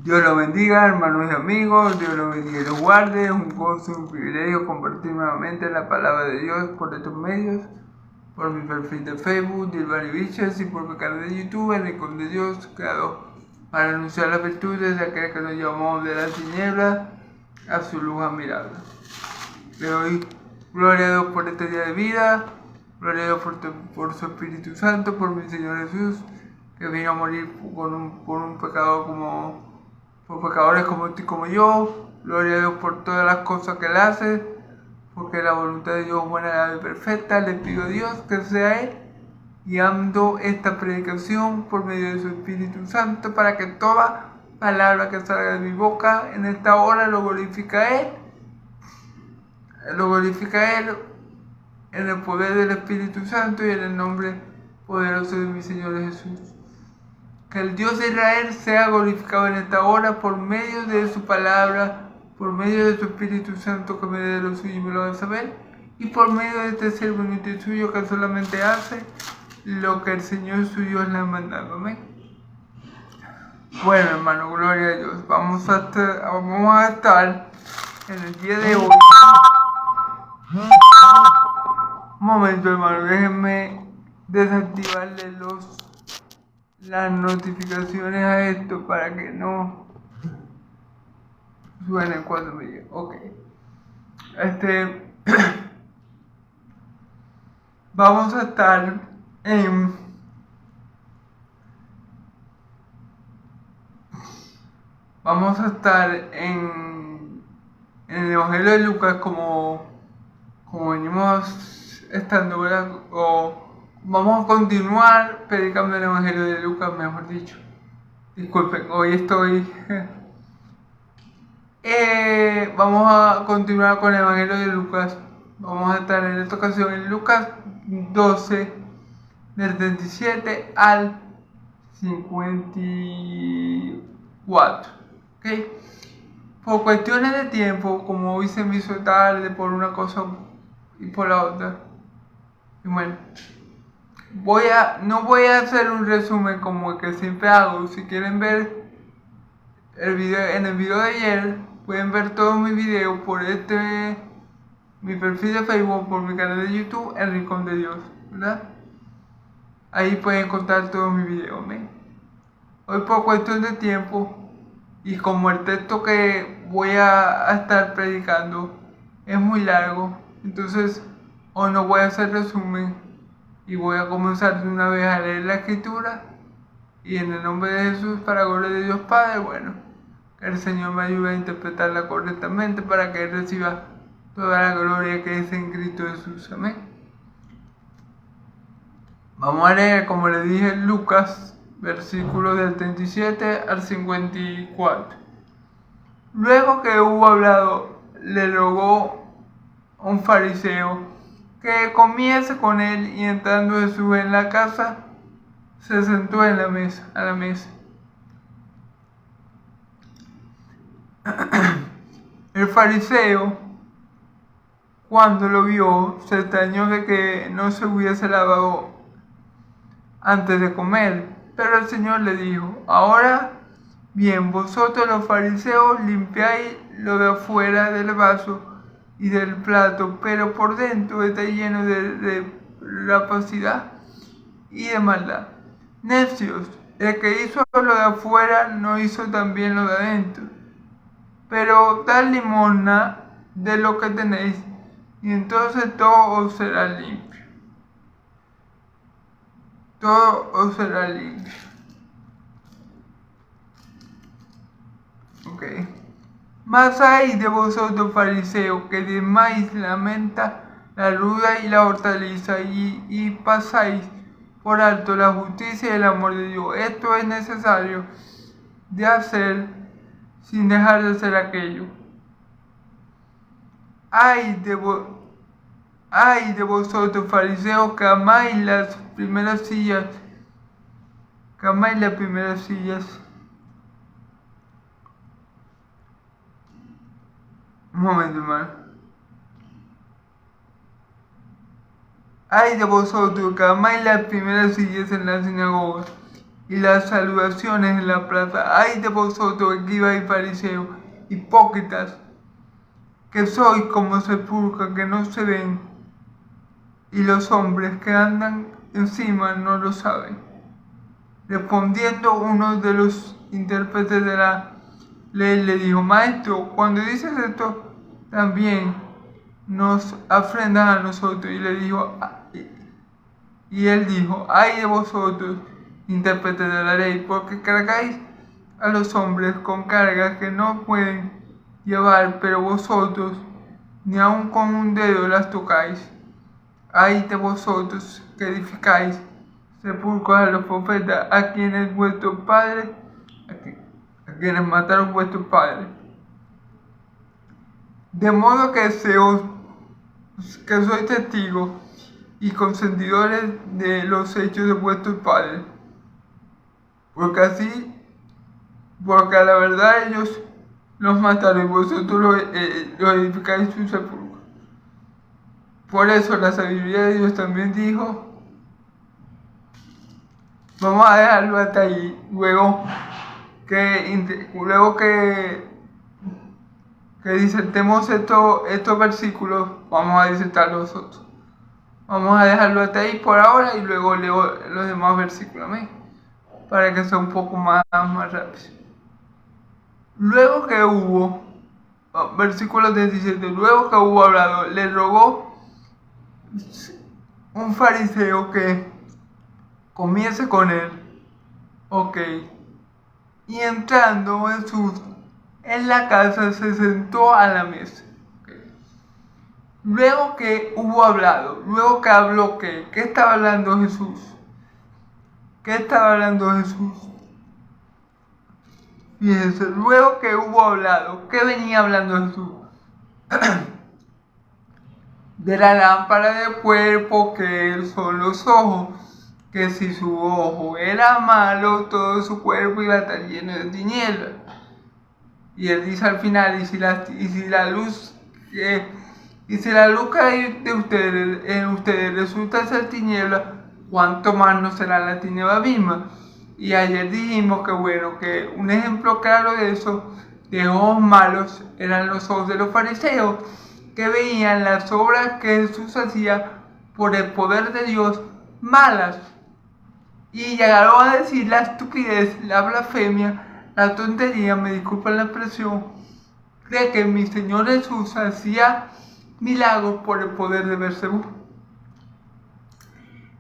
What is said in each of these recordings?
Dios los bendiga, hermanos y amigos. Dios los bendiga y los guarde. Es un gozo, un privilegio compartir nuevamente la palabra de Dios por estos medios, por mi perfil de Facebook, Dilbari Bichas, y por mi canal de YouTube, El Rincón de Dios, creado para anunciar las virtudes de aquel que nos llamó de la tiniebla a su luz admirable. Le doy gloria a Dios por este día de vida, gloria a Dios por su Espíritu Santo, por mi Señor Jesús, que vino a morir por un pecador por pecadores como tú y como yo. Gloria a Dios por todas las cosas que Él hace, porque la voluntad de Dios es buena y perfecta. Le pido a Dios que sea Él guiando esta predicación por medio de su Espíritu Santo, para que toda palabra que salga de mi boca en esta hora lo glorifica a Él. Lo glorifica a Él en el poder del Espíritu Santo y en el nombre poderoso de mi Señor Jesús. Que el Dios de Israel sea glorificado en esta hora por medio de su palabra, por medio de su Espíritu Santo que me dé lo suyo y me lo haga saber, y por medio de este siervo inútil suyo que solamente hace lo que el Señor suyo le ha mandado. Amén. Bueno, hermano, gloria a Dios. Vamos a estar en el día de hoy. Un momento, hermano, déjenme desactivarle las notificaciones a esto para que no suenen cuando me llegue. Ok. Vamos a estar en el Evangelio de Lucas, como venimos estando, ¿verdad? O vamos a continuar predicando el Evangelio de Lucas, mejor dicho. Disculpen, hoy estoy vamos a continuar con el Evangelio de Lucas. Vamos a estar en esta ocasión en Lucas 12, del 37 al 54. ¿Okay? Por cuestiones de tiempo, como hoy se me hizo tarde por una cosa y por la otra, y bueno, no voy a hacer un resumen como el que siempre hago. Si quieren ver en el video de ayer, pueden ver todos mis videos por mi perfil de Facebook, por mi canal de YouTube, El Rincón de Dios, ¿verdad? Ahí pueden encontrar todos mis videos, ¿ven? Hoy por cuestión de tiempo, y como el texto que voy a estar predicando es muy largo, entonces hoy no voy a hacer resumen y voy a comenzar de una vez a leer la escritura, y en el nombre de Jesús, para gloria de Dios Padre, bueno, que el Señor me ayude a interpretarla correctamente para que Él reciba toda la gloria que es en Cristo Jesús. Amén. Vamos a leer, como le dije, Lucas, versículos del 37 al 54. Luego que hubo hablado, le rogó a un fariseo que comiese con él, y entrando Jesús en la casa, se sentó a la mesa. El fariseo, cuando lo vio, se extrañó de que no se hubiese lavado antes de comer. Pero el Señor le dijo: ahora bien, vosotros los fariseos limpiáis lo de afuera del vaso y del plato, pero por dentro está lleno de rapacidad y de maldad. Necios, el que hizo lo de afuera no hizo también lo de adentro. Pero dad limosna de lo que tenéis, y entonces todo os será limpio. Todo os será limpio. Ok. Mas hay de vosotros, fariseos, que diezmáis la menta, la ruda y la hortaliza, y pasáis por alto la justicia y el amor de Dios. Esto es necesario de hacer sin dejar de hacer aquello. Ay de vosotros, fariseos, que amáis las primeras sillas, Un momento, hermano. Ay de vosotros, que amáis las primeras sillas en la sinagoga y las saludaciones en la plaza. ¡Ay de vosotros, escribas y fariseos, hipócritas, que sois como sepulcros que no se ven, y los hombres que andan encima no lo saben! Respondiendo uno de los intérpretes de la ley le dijo: Maestro, cuando dices esto, también nos afrendas a nosotros. Y él dijo: ay de vosotros, intérpretes de la ley, porque cargáis a los hombres con cargas que no pueden llevar, pero vosotros ni aun con un dedo las tocáis. Ay de vosotros que edificáis sepulcros a los profetas, a quienes vuestros padres, a quienes mataron vuestros padres. De modo que sois testigos y consentidores de los hechos de vuestros padres, porque a la verdad ellos los mataron y vosotros los edificáis sus sepulcros. Por eso la sabiduría de Dios también dijo: vamos a dejarlo hasta ahí. Luego que disertemos estos versículos, vamos a disertar los otros. Vamos a dejarlo hasta ahí por ahora y luego leo los demás versículos, amén, para que sea un poco más rápido. Luego que hubo, versículo 17, luego que hubo hablado, le rogó un fariseo que comiese con él. Ok. Y entrando Jesús en la casa, se sentó a la mesa. Luego que hubo hablado, luego que habló, ¿qué estaba hablando Jesús? ¿Qué estaba hablando Jesús? Fíjense, luego que hubo hablado, ¿qué venía hablando Jesús? De la lámpara del cuerpo, que son los ojos, que si su ojo era malo, todo su cuerpo iba a estar lleno de tinieblas. Y él dice al final: y si la luz que hay de ustedes, en ustedes resulta ser tiniebla, ¿cuánto más no será la tiniebla misma? Y ayer dijimos que un ejemplo claro de eso, de ojos malos, eran los ojos de los fariseos, que veían las obras que Jesús hacía por el poder de Dios malas. Y llegaron a decir la estupidez, la blasfemia, la tontería, me disculpan la expresión, de que mi Señor Jesús hacía milagros por el poder de Beelzebú.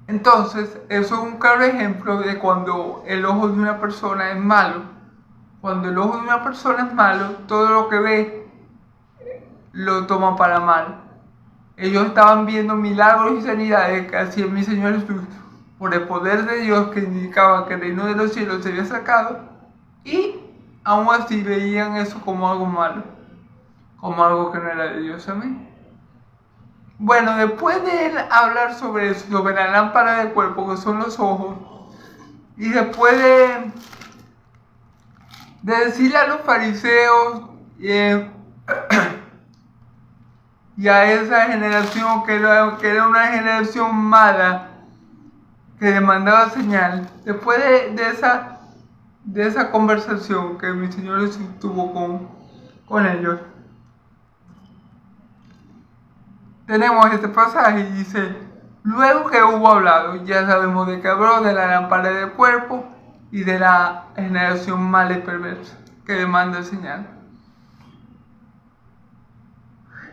Entonces, eso es un claro ejemplo de cuando el ojo de una persona es malo. Cuando el ojo de una persona es malo, todo lo que ve lo toma para mal. Ellos estaban viendo milagros y sanidades que hacía mi Señor Jesús por el poder de Dios, que indicaba que el reino de los cielos se había sacado, y aún así veían eso como algo malo, como algo que no era de Dios. Amén. Bueno, después de él hablar sobre eso, sobre la lámpara del cuerpo, que son los ojos, y después de decirle a los fariseos y a esa generación que era una generación mala, que demandaba señal, después de esa conversación que mi Señor Jesús tuvo con ellos, tenemos este pasaje y dice: luego que hubo hablado, ya sabemos de que habló de la lámpara del cuerpo y de la generación mala y perversa que demanda señal.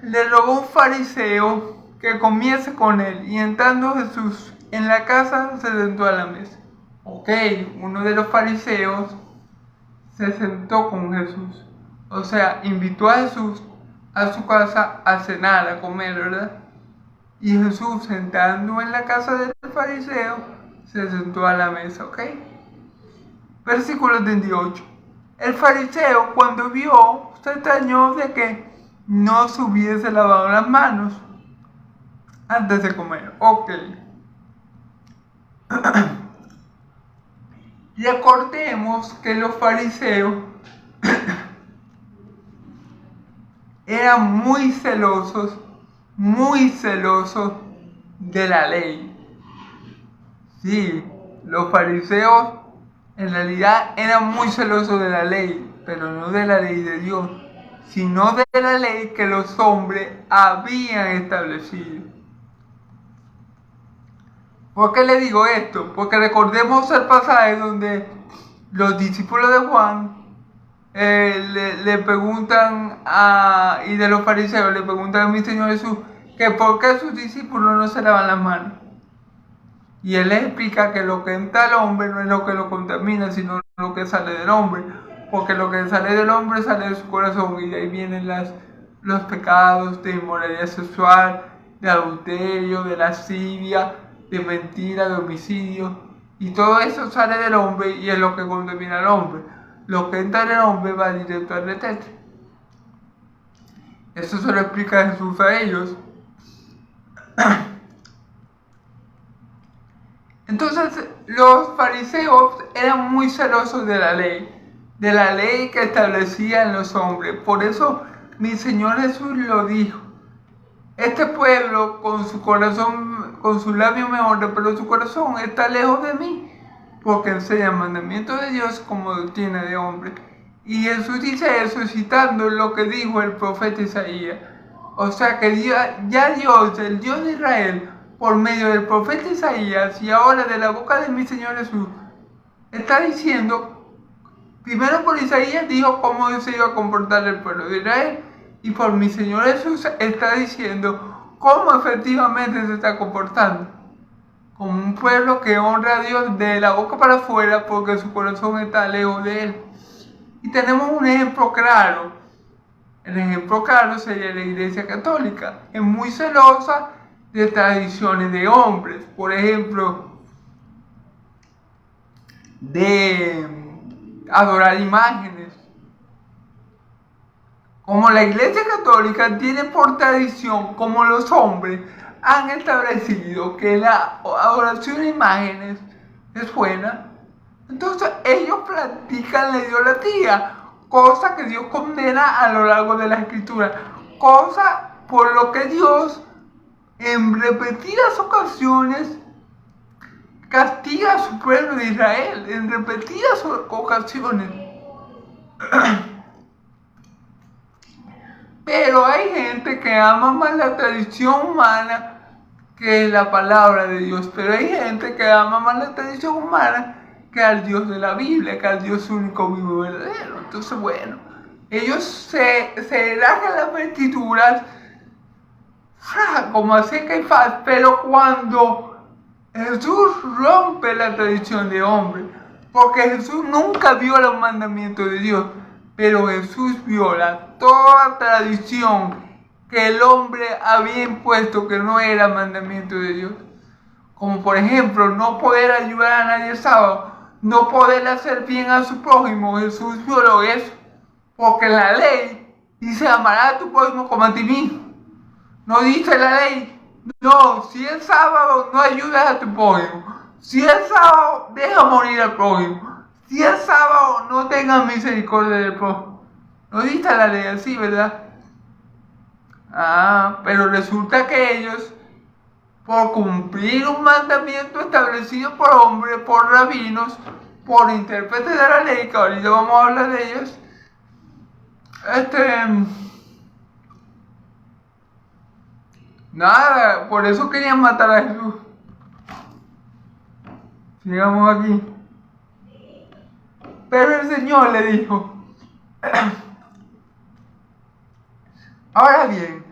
Le rogó un fariseo que comiese con él, y entrando Jesús en la casa, se sentó a la mesa. Ok, uno de los fariseos se sentó con Jesús, o sea, invitó a Jesús a su casa a cenar, a comer, ¿verdad? Y Jesús, sentando en la casa del fariseo, se sentó a la mesa, ¿ok? Versículo 38. El fariseo, cuando vio, se extrañó de que no se hubiese lavado las manos antes de comer. Ok. Recordemos que los fariseos eran muy celosos de la ley. Sí, los fariseos en realidad eran muy celosos de la ley, pero no de la ley de Dios, sino de la ley que los hombres habían establecido. ¿Por qué le digo esto? Porque recordemos el pasaje donde los discípulos de Juan le preguntan y de los fariseos le preguntan a mi Señor Jesús que por qué sus discípulos no se lavan las manos. Y él les explica que lo que entra al hombre no es lo que lo contamina, sino lo que sale del hombre. Porque lo que sale del hombre sale de su corazón, y de ahí vienen los pecados de inmoralidad sexual, de adulterio, de lascivia, de mentira, de homicidio. Y todo eso sale del hombre y es lo que contamina al hombre. Lo que entra en el hombre va directo al retrete. Eso se lo explica Jesús a ellos. Entonces los fariseos eran muy celosos de la ley que establecían los hombres. Por eso mi Señor Jesús lo dijo. Este pueblo con su corazón, con sus labios me honra, pero su corazón está lejos de mí, porque enseña el mandamiento de Dios como doctrina de hombre. Y Jesús dice eso citando lo que dijo el profeta Isaías. O sea que ya Dios, el Dios de Israel, por medio del profeta Isaías y ahora de la boca de mi Señor Jesús, está diciendo, primero por Isaías dijo cómo se iba a comportar el pueblo de Israel, y por mi Señor Jesús está diciendo cómo efectivamente se está comportando. Como un pueblo que honra a Dios de la boca para afuera porque su corazón está lejos de Él. Y tenemos un ejemplo claro. El ejemplo claro sería la Iglesia Católica. Es muy celosa de tradiciones de hombres. Por ejemplo, de adorar imágenes. Como la Iglesia Católica tiene por tradición, como los hombres han establecido que la adoración de imágenes es buena, entonces ellos practican la idolatría, cosa que Dios condena a lo largo de la Escritura, cosa por lo que Dios en repetidas ocasiones castiga a su pueblo de Israel, en repetidas ocasiones. Pero hay gente que ama más la tradición humana que la palabra de Dios. Pero hay gente que ama más la tradición humana que al Dios de la Biblia, que al Dios único, vivo y verdadero. Entonces, bueno, ellos se relajan las vestiduras como así que hay faz, pero cuando Jesús rompe la tradición de hombre, porque Jesús nunca viola los mandamientos de Dios, pero Jesús viola toda tradición que el hombre había impuesto que no era mandamiento de Dios. Como por ejemplo, no poder ayudar a nadie el sábado, no poder hacer bien a su prójimo. Jesús violó eso, porque la ley dice amarás a tu prójimo como a ti mismo. No dice la ley, no, si el sábado no ayudas a tu prójimo, si el sábado deja morir al prójimo, si el sábado no tengas misericordia del prójimo. No dice la ley así, ¿verdad? Pero resulta que ellos, por cumplir un mandamiento establecido por hombres, por rabinos, por intérpretes de la ley, que ahorita vamos a hablar de ellos, nada, por eso querían matar a Jesús. Sigamos aquí. Pero el Señor le dijo, ahora bien,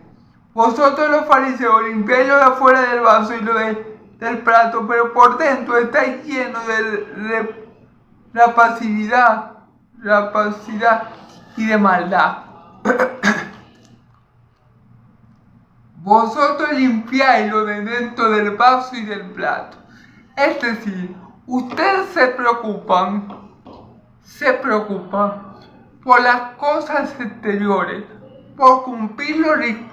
vosotros los fariseos limpiáis lo de afuera del vaso y lo del plato, pero por dentro estáis llenos de rapacidad y de maldad. Vosotros limpiáis lo de dentro del vaso y del plato. Es decir, ustedes se preocupan por las cosas exteriores, por cumplir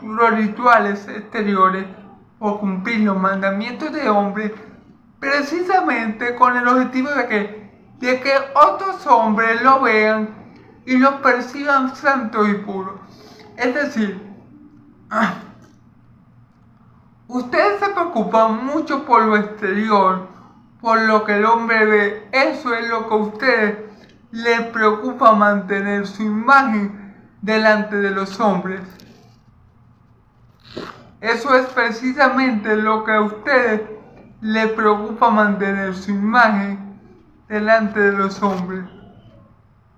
los rituales exteriores, por cumplir los mandamientos de hombres, precisamente con el objetivo de que otros hombres lo vean y lo perciban santos y puros. Es decir, ustedes se preocupan mucho por lo exterior, por lo que el hombre ve. Eso es lo que a ustedes les preocupa, mantener su imagen delante de los hombres. Eso es precisamente lo que a ustedes les preocupa, mantener su imagen delante de los hombres.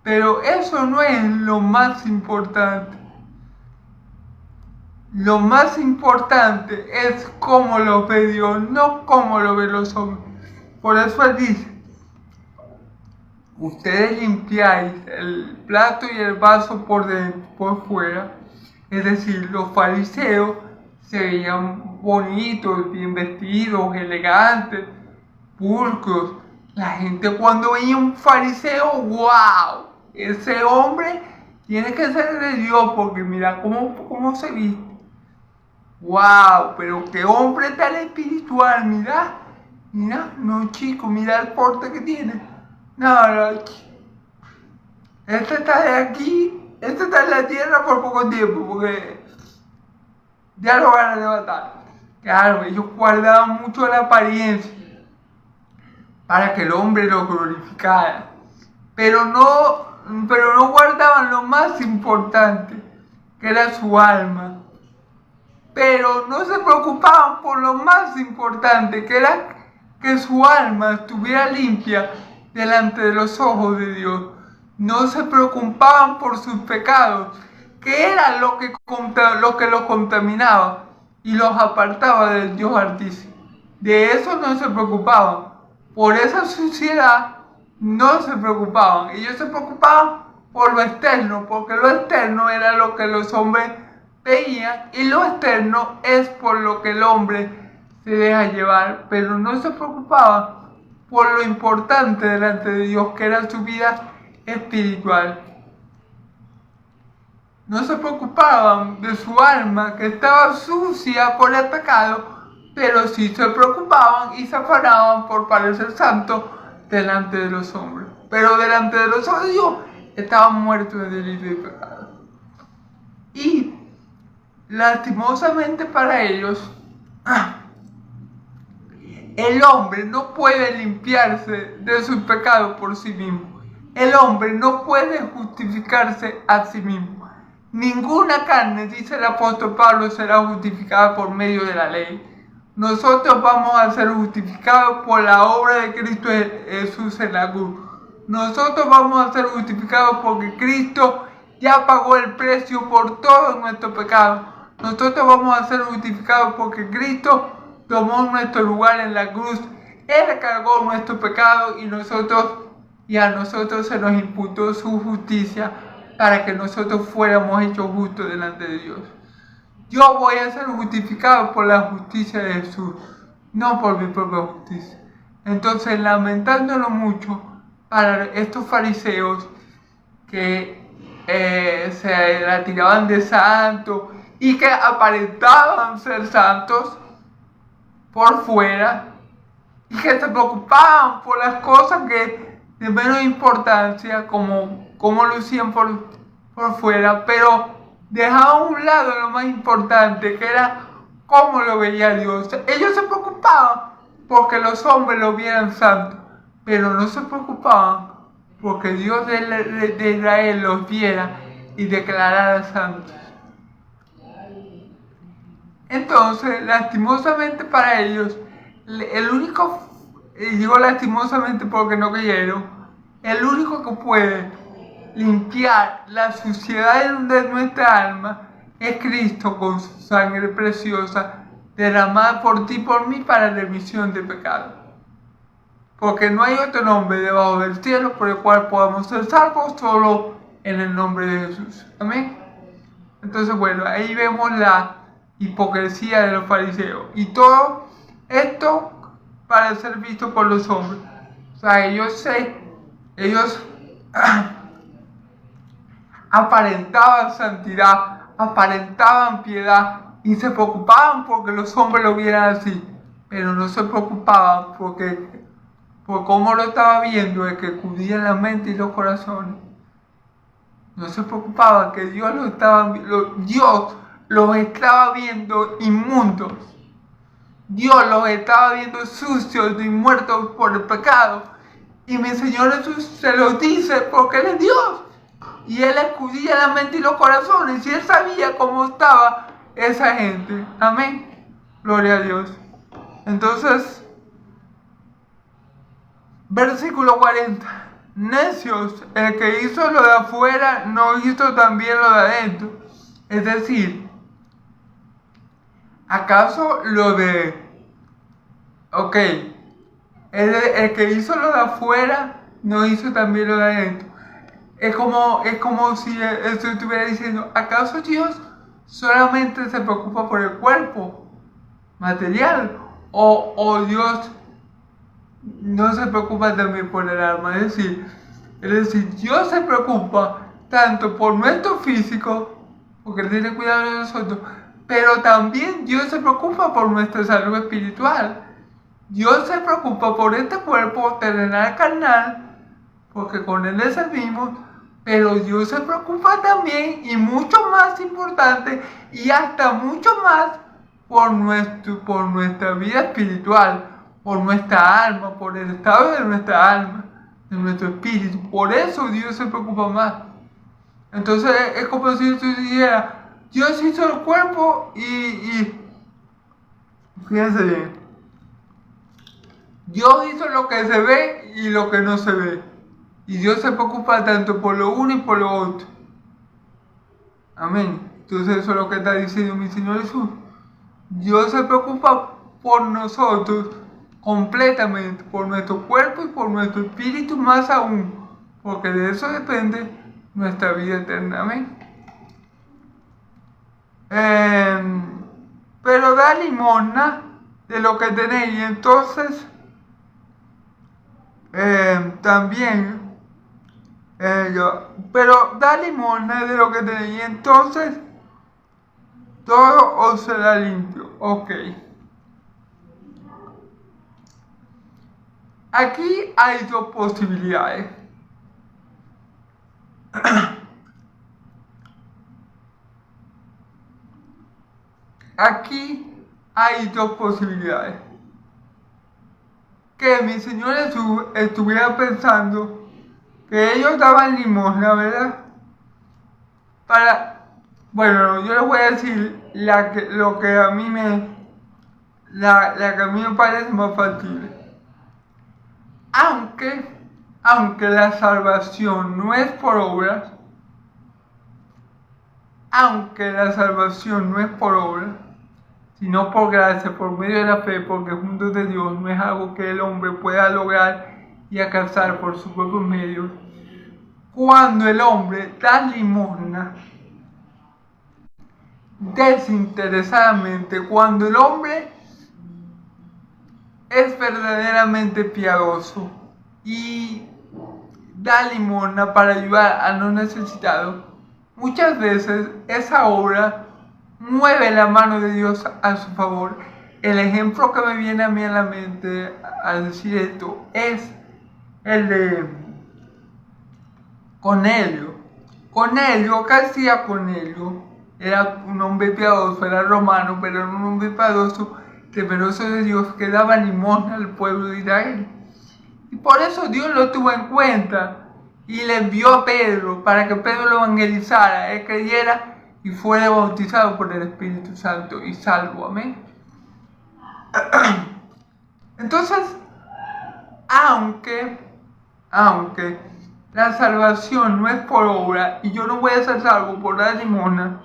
Pero eso no es lo más importante. Lo más importante es cómo lo ve Dios, no cómo lo ven los hombres. Por eso Él dice: ustedes limpiáis el plato y el vaso por fuera. Es decir, los fariseos se veían bonitos, bien vestidos, elegantes, pulcros. La gente cuando veía un fariseo, ¡wow! Ese hombre tiene que ser de Dios, porque mira cómo se viste. ¡Wow! Pero qué hombre tan espiritual, mira, no chico, mira el porte que tiene. No, este está de aquí, este está en la tierra por poco tiempo, porque ya lo van a levantar. Claro, ellos guardaban mucho la apariencia para que el hombre lo glorificara, pero no guardaban lo más importante, que era su alma. Pero no se preocupaban por lo más importante, que era que su alma estuviera limpia delante de los ojos de Dios. No se preocupaban por sus pecados, que era lo que los contaminaba y los apartaba del Dios Altísimo. De eso no se preocupaban. Por esa suciedad no se preocupaban. Ellos se preocupaban por lo externo, porque lo externo era lo que los hombres veían, y lo externo es por lo que el hombre se deja llevar, pero no se preocupaba por lo importante delante de Dios, que era su vida espiritual. No se preocupaban de su alma, que estaba sucia por el pecado, pero sí se preocupaban y se afanaban por parecer santos delante de los hombres. Pero delante de los ojos de Dios estaban muertos de delito y pecado. Y lastimosamente para ellos, el hombre no puede limpiarse de sus pecados por sí mismo. El hombre no puede justificarse a sí mismo. Ninguna carne, dice el apóstol Pablo, será justificada por medio de la ley. Nosotros vamos a ser justificados por la obra de Cristo Jesús en la cruz. Nosotros vamos a ser justificados porque Cristo ya pagó el precio por todos nuestros pecados. Nosotros vamos a ser justificados porque Cristo tomó nuestro lugar en la cruz. Él cargó nuestro pecado y a nosotros se nos imputó su justicia para que nosotros fuéramos hechos justos delante de Dios. Yo voy a ser justificado por la justicia de Jesús, no por mi propia justicia. Entonces, lamentándolo mucho para estos fariseos que se la tiraban de santos y que aparentaban ser santos por fuera, y que se preocupaban por las cosas que de menos importancia, como lucían por fuera, pero dejaban a un lado lo más importante, que era cómo lo veía Dios. Ellos se preocupaban porque los hombres lo vieran santo, pero no se preocupaban porque Dios de Israel los viera y declarara santos. Entonces, lastimosamente para ellos, el único, digo lastimosamente porque no creyeron, el único que puede limpiar la suciedad de nuestra alma es Cristo, con su sangre preciosa derramada por ti y por mí para remisión de pecado. Porque no hay otro nombre debajo del cielo por el cual podamos ser salvos, solo en el nombre de Jesús. Amén. Entonces, bueno, ahí vemos la hipocresía de los fariseos. Y todo esto para ser visto por los hombres. O sea, ellos aparentaban santidad, aparentaban piedad y se preocupaban porque los hombres lo vieran así, pero no se preocupaban por cómo lo estaba viendo el que cubría la mente y los corazones. No se preocupaban que Dios los estaba viendo inmundos. Dios los estaba viendo sucios y muertos por el pecado. Y mi Señor Jesús se los dice porque Él es Dios. Y Él escudía la mente y los corazones. Y Él sabía cómo estaba esa gente. Amén. Gloria a Dios. Entonces, versículo 40. Necios, el que hizo lo de afuera no hizo también lo de adentro. Es decir, ¿acaso lo de... Ok, el que hizo lo de afuera no hizo también lo de adentro? Es como si esto estuviera diciendo, ¿acaso Dios solamente se preocupa por el cuerpo material? ¿O Dios no se preocupa también por el alma? Es decir, Dios se preocupa tanto por nuestro físico, porque Él tiene cuidado de nosotros, pero también Dios se preocupa por nuestra salud espiritual. Dios se preocupa por este cuerpo terrenal carnal, porque con Él le servimos, pero Dios se preocupa también, y mucho más importante, y hasta mucho más, por nuestra vida espiritual, por nuestra alma, por el estado de nuestra alma, de nuestro espíritu. Por eso Dios se preocupa más. Entonces es como si tú dijeras, Dios hizo el cuerpo y fíjense bien, Dios hizo lo que se ve y lo que no se ve. Y Dios se preocupa tanto por lo uno y por lo otro. Amén. Entonces eso es lo que está diciendo mi Señor Jesús. Dios se preocupa por nosotros completamente, por nuestro cuerpo y por nuestro espíritu más aún, porque de eso depende nuestra vida eterna. Amén. Pero da limosna de lo que tenéis, y entonces también pero da limosna de lo que tenéis, y entonces todo os será limpio. Ok. Aquí hay dos posibilidades. Aquí hay dos posibilidades. Que mi Señor Jesús estuviera pensando que ellos daban limosna, ¿verdad? Bueno, yo les voy a decir la que a mí me parece más factible. Aunque la salvación no es por obras, sino por gracia, por medio de la fe, porque junto de Dios no es algo que el hombre pueda lograr y alcanzar por sus propios medios. Cuando el hombre da limosna desinteresadamente, cuando el hombre es verdaderamente piadoso y da limosna para ayudar a los necesitados, muchas veces esa obra mueve la mano de Dios a su favor. El ejemplo que me viene a mí a la mente al decir esto es el de Cornelio. ¿Qué hacía Cornelio? Era un hombre piadoso, era romano, pero era un hombre piadoso, temeroso de Dios, que daba limosna al pueblo de Israel. Y por eso Dios lo tuvo en cuenta y le envió a Pedro para que Pedro lo evangelizara, él creyera y fuera bautizado por el Espíritu Santo y salvo. Amén. Entonces, aunque la salvación no es por obra y yo no voy a ser salvo por dar limosna,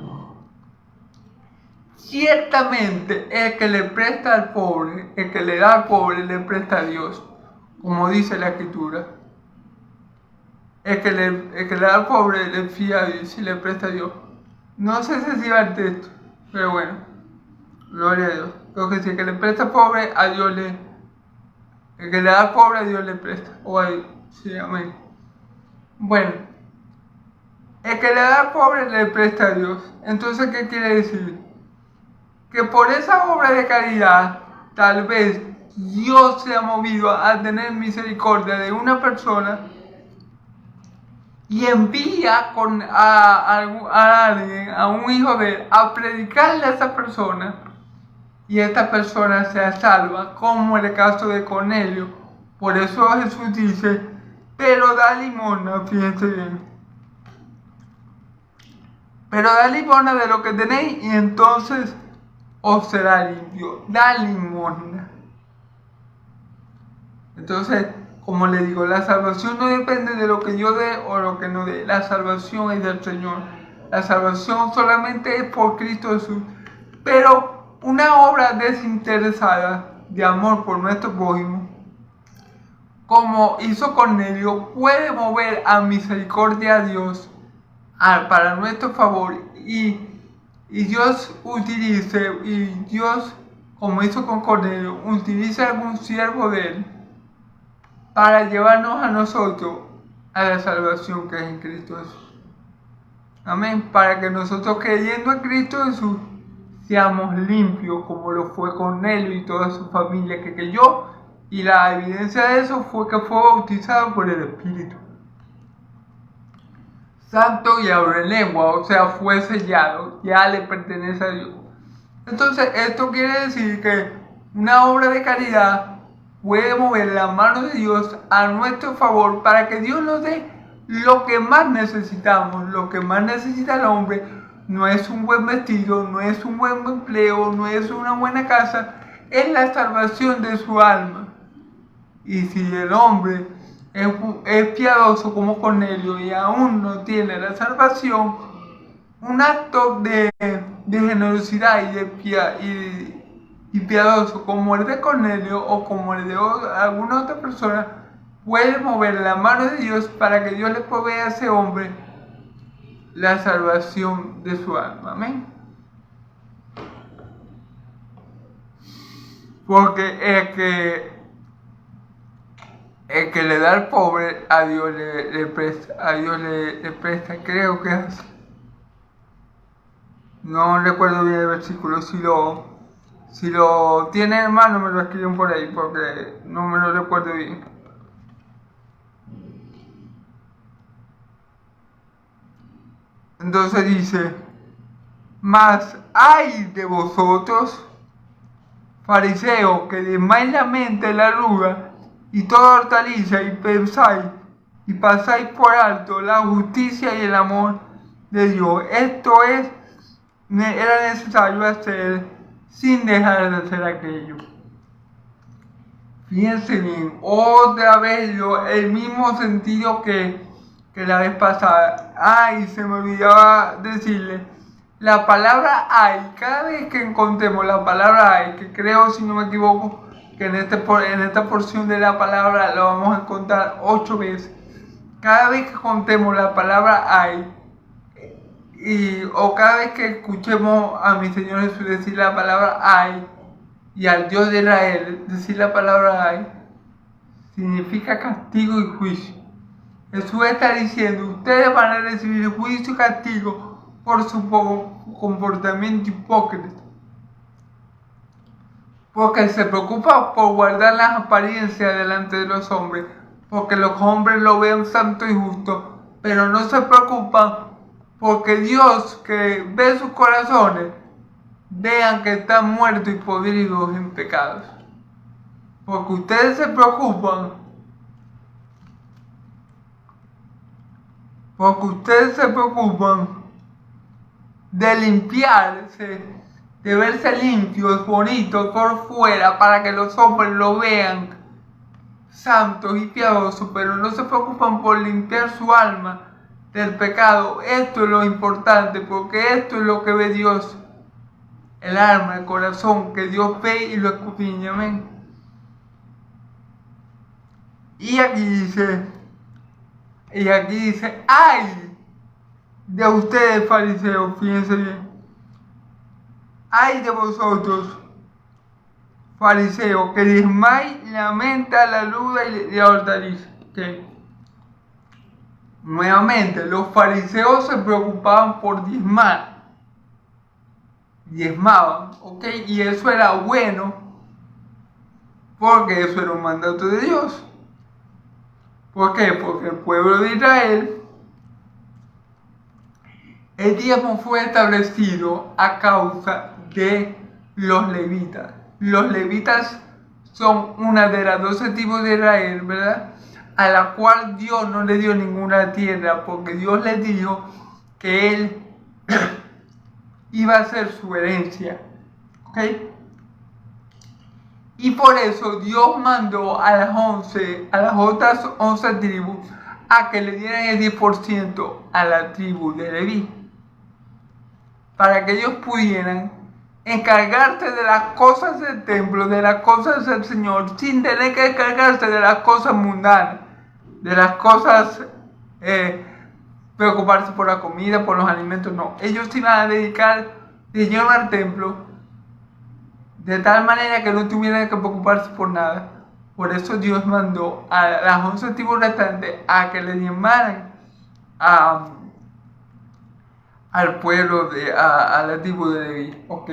ciertamente el que le presta al pobre, el que le da al pobre, le presta a Dios, como dice la Escritura. El que le da al pobre le fía a Dios y le presta a Dios. No sé si va el texto, pero bueno, gloria a Dios. Creo que si el que le presta al pobre, a Dios el que le da al pobre, a Dios le presta. O a Dios, sí, amén. Bueno, el que le da al pobre le presta a Dios. Entonces, ¿qué quiere decir? Que por esa obra de caridad, tal vez Dios se ha movido a tener misericordia de una persona y envía a alguien, a un hijo de él, a predicarle a esa persona y esta persona sea salva, como en el caso de Cornelio. Por eso Jesús dice, pero da limosna, fíjense bien. Pero da limosna de lo que tenéis y entonces os será limpio. Da limosna. Entonces, como le digo, la salvación no depende de lo que yo dé o lo que no dé. La salvación es del Señor. La salvación solamente es por Cristo Jesús. Pero una obra desinteresada de amor por nuestro prójimo, como hizo Cornelio, puede mover a misericordia a Dios para nuestro favor y Dios utilice, y Dios, como hizo con Cornelio, utilice algún siervo de él para llevarnos a nosotros a la salvación que es en Cristo Jesús. Amén. Para que nosotros, creyendo en Cristo Jesús, seamos limpios como lo fue Cornelio y toda su familia que creyó, y la evidencia de eso fue que fue bautizado por el Espíritu Santo y abre lengua, o sea, fue sellado, ya le pertenece a Dios. Entonces, esto quiere decir que una obra de caridad puede mover la mano de Dios a nuestro favor para que Dios nos dé lo que más necesitamos. Lo que más necesita el hombre no es un buen vestido, no es un buen empleo, no es una buena casa, es la salvación de su alma. Y si el hombre es piadoso como Cornelio y aún no tiene la salvación, un acto de generosidad y piadoso como el de Cornelio o como el de alguna otra persona puede mover la mano de Dios para que Dios le provea a ese hombre la salvación de su alma. Amén. Porque el que le da al pobre, a Dios le presta, creo que es. No recuerdo bien el versículo, si lo tiene hermano me lo escriben por ahí porque no me lo recuerdo bien. Entonces dice, mas ay de vosotros, fariseos, que desmáis la mente la arruga y toda hortaliza y pensáis y pasáis por alto la justicia y el amor de Dios. Esto era necesario hacer sin dejar de hacer aquello. Fíjense bien, otra vez el mismo sentido que la vez pasada. Ay, se me olvidaba decirle, la palabra ay, cada vez que encontremos la palabra ay, que creo, si no me equivoco, que en esta porción de la palabra lo vamos a encontrar 8 veces. Cada vez que contemos la palabra ay, o cada vez que escuchemos a mi Señor Jesús decir la palabra ay, y al Dios de Israel decir la palabra ay, significa castigo y juicio. Jesús está diciendo, ustedes van a recibir juicio y castigo por su comportamiento hipócrita. Porque se preocupa por guardar las apariencias delante de los hombres, porque los hombres lo vean santo y justo, pero no se preocupan porque Dios, que ve sus corazones, vean que están muertos y podridos en pecados. Porque ustedes se preocupan, de limpiarse, de verse limpios, bonitos por fuera, para que los hombres lo vean santos y piadosos, pero no se preocupan por limpiar su alma del pecado. Esto es lo importante, porque esto es lo que ve Dios, el alma, el corazón, que Dios ve y lo escudriña. Amén. Y aquí dice, ay de ustedes fariseos, fíjense bien, ay de vosotros fariseos, que diezmáis la menta, la luda y la hortaliza. ¿Okay? Nuevamente, los fariseos se preocupaban por diezmaban, ¿ok? Y eso era bueno, porque eso era un mandato de Dios. ¿Por qué? Porque el pueblo de Israel, el diezmo fue establecido a causa de los levitas. Los levitas son una de las 12 tribus de Israel, ¿verdad? A la cual Dios no le dio ninguna tierra, porque Dios le dijo que Él iba a ser su herencia, ¿ok? Y por eso Dios mandó a las otras 11 tribus, a que le dieran el 10% a la tribu de Leví, para que ellos pudieran encargarse de las cosas del templo, de las cosas del Señor, sin tener que encargarse de las cosas mundanas, de las cosas, preocuparse por la comida, por los alimentos, no. Ellos se iban a dedicar de lleno al templo, de tal manera que no tuvieran que preocuparse por nada. Por eso Dios mandó a las 11 tribus restantes a que le diezmaran al pueblo, a la tribu de Leví. Ok,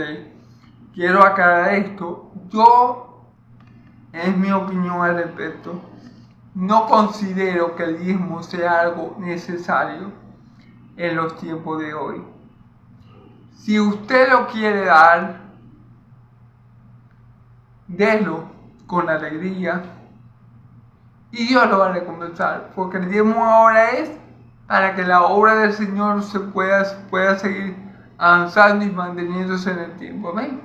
quiero aclarar esto. Es mi opinión al respecto, no considero que el diezmo sea algo necesario en los tiempos de hoy. Si usted lo quiere dar, délo con alegría y Dios lo va a recompensar, porque el diezmo ahora es para que la obra del Señor se pueda seguir avanzando y manteniéndose en el tiempo, amén,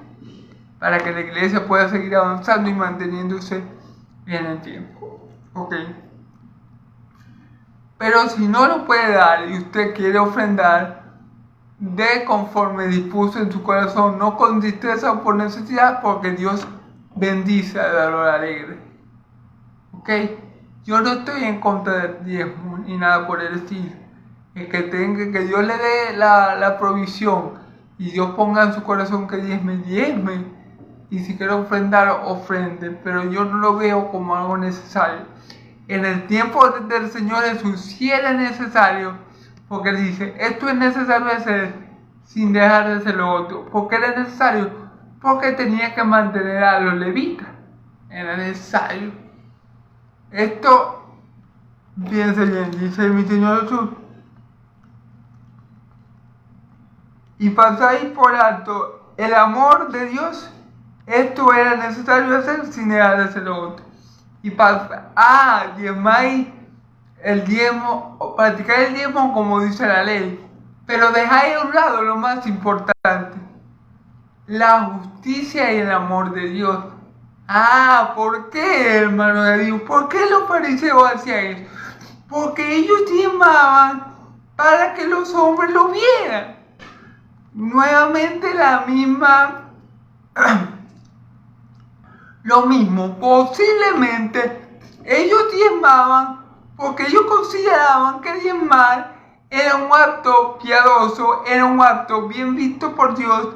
para que la iglesia pueda seguir avanzando y manteniéndose en el tiempo, ok. Pero si no lo puede dar y usted quiere ofrendar, dé conforme dispuso en su corazón, no con tristeza o por necesidad, porque Dios bendice al dador alegre. Ok, yo no estoy en contra del diezmo ni nada por el estilo. Que Dios le dé la provisión y Dios ponga en su corazón que diezme. Y si quiere ofrendar, ofrende. Pero yo no lo veo como algo necesario. En el tiempo del Señor Jesús sí era necesario, porque dice, esto es necesario hacer sin dejar de hacer lo otro. ¿Por qué era necesario? Porque tenía que mantener a los levitas. Era necesario. Esto, piense bien, dice mi Señor Jesús. Y pasáis por alto el amor de Dios. Esto era necesario hacer sin dejar de hacer lo otro. Y diezmáis el diezmo, practicáis el diezmo como dice la ley. Pero dejáis a un lado lo más importante: la justicia y el amor de Dios. ¿Por qué, hermano de Dios? ¿Por qué los fariseos hacían eso? Porque ellos diezmaban para que los hombres lo vieran. Nuevamente lo mismo. Posiblemente ellos diezmaban porque ellos consideraban que diezmar era un acto piadoso, era un acto bien visto por Dios,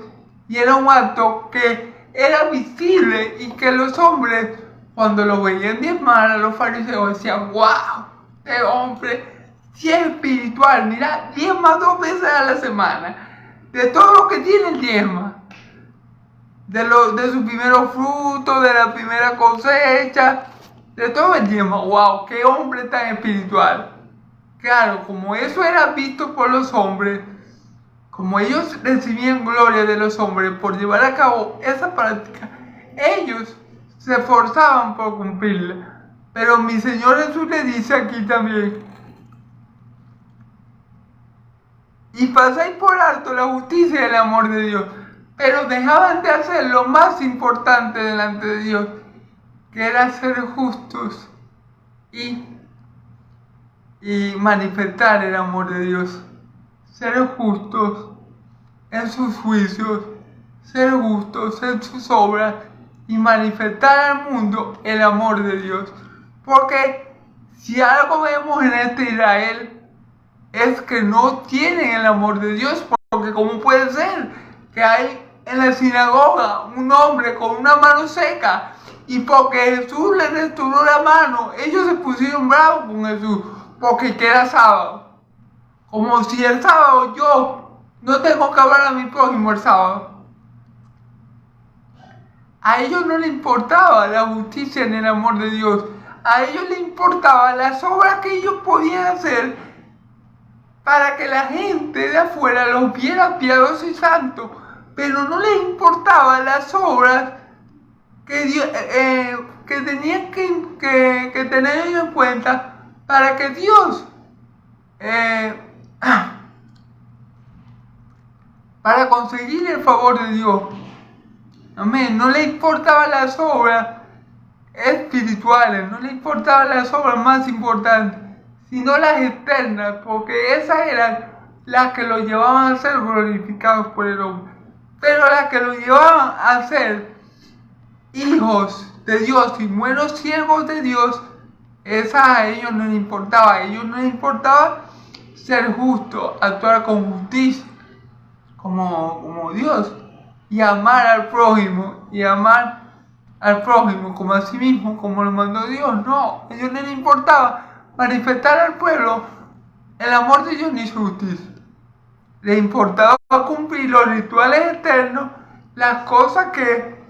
y era un acto que era visible y que los hombres, cuando lo veían diezmar a los fariseos, decían, wow, este hombre sí es espiritual, mira, diezma 2 veces a la semana, de todo lo que tiene el diezma, de sus primeros frutos, de la primera cosecha, de todo el diezma. Wow, qué hombre tan espiritual. Claro, como eso era visto por los hombres, como ellos recibían gloria de los hombres por llevar a cabo esa práctica, ellos se esforzaban por cumplirla. Pero mi Señor Jesús le dice aquí también, y pasáis por alto la justicia y el amor de Dios, pero dejaban de hacer lo más importante delante de Dios, que era ser justos y manifestar el amor de Dios. Ser justos en sus juicios, ser justos en sus obras y manifestar al mundo el amor de Dios. Porque si algo vemos en este Israel es que no tienen el amor de Dios, porque ¿cómo puede ser que hay en la sinagoga un hombre con una mano seca y porque Jesús le restauró la mano, ellos se pusieron bravos con Jesús porque era sábado? Como si el sábado yo no tengo que hablar a mi prójimo el sábado. A ellos no les importaba la justicia ni el amor de Dios. A ellos les importaban las obras que ellos podían hacer para que la gente de afuera los viera piadosos y santos. pero no les importaban las obras que, que tenían que tener en cuenta para que Dios, para conseguir el favor de Dios. Amén. No le importaban las obras espirituales, no le importaban las obras más importantes, sino las eternas, porque esas eran las que lo llevaban a ser glorificados por el hombre. Pero las que lo llevaban a ser hijos de Dios y buenos siervos de Dios, esas a ellos no les importaba. A ellos no les importaba ser justos, actuar con justicia, como Dios, y amar al prójimo, como a sí mismo, como lo mandó Dios. No, a ellos no les importaba manifestar al pueblo el amor de Dios ni su justicia. Les importaba cumplir los rituales eternos, las cosas que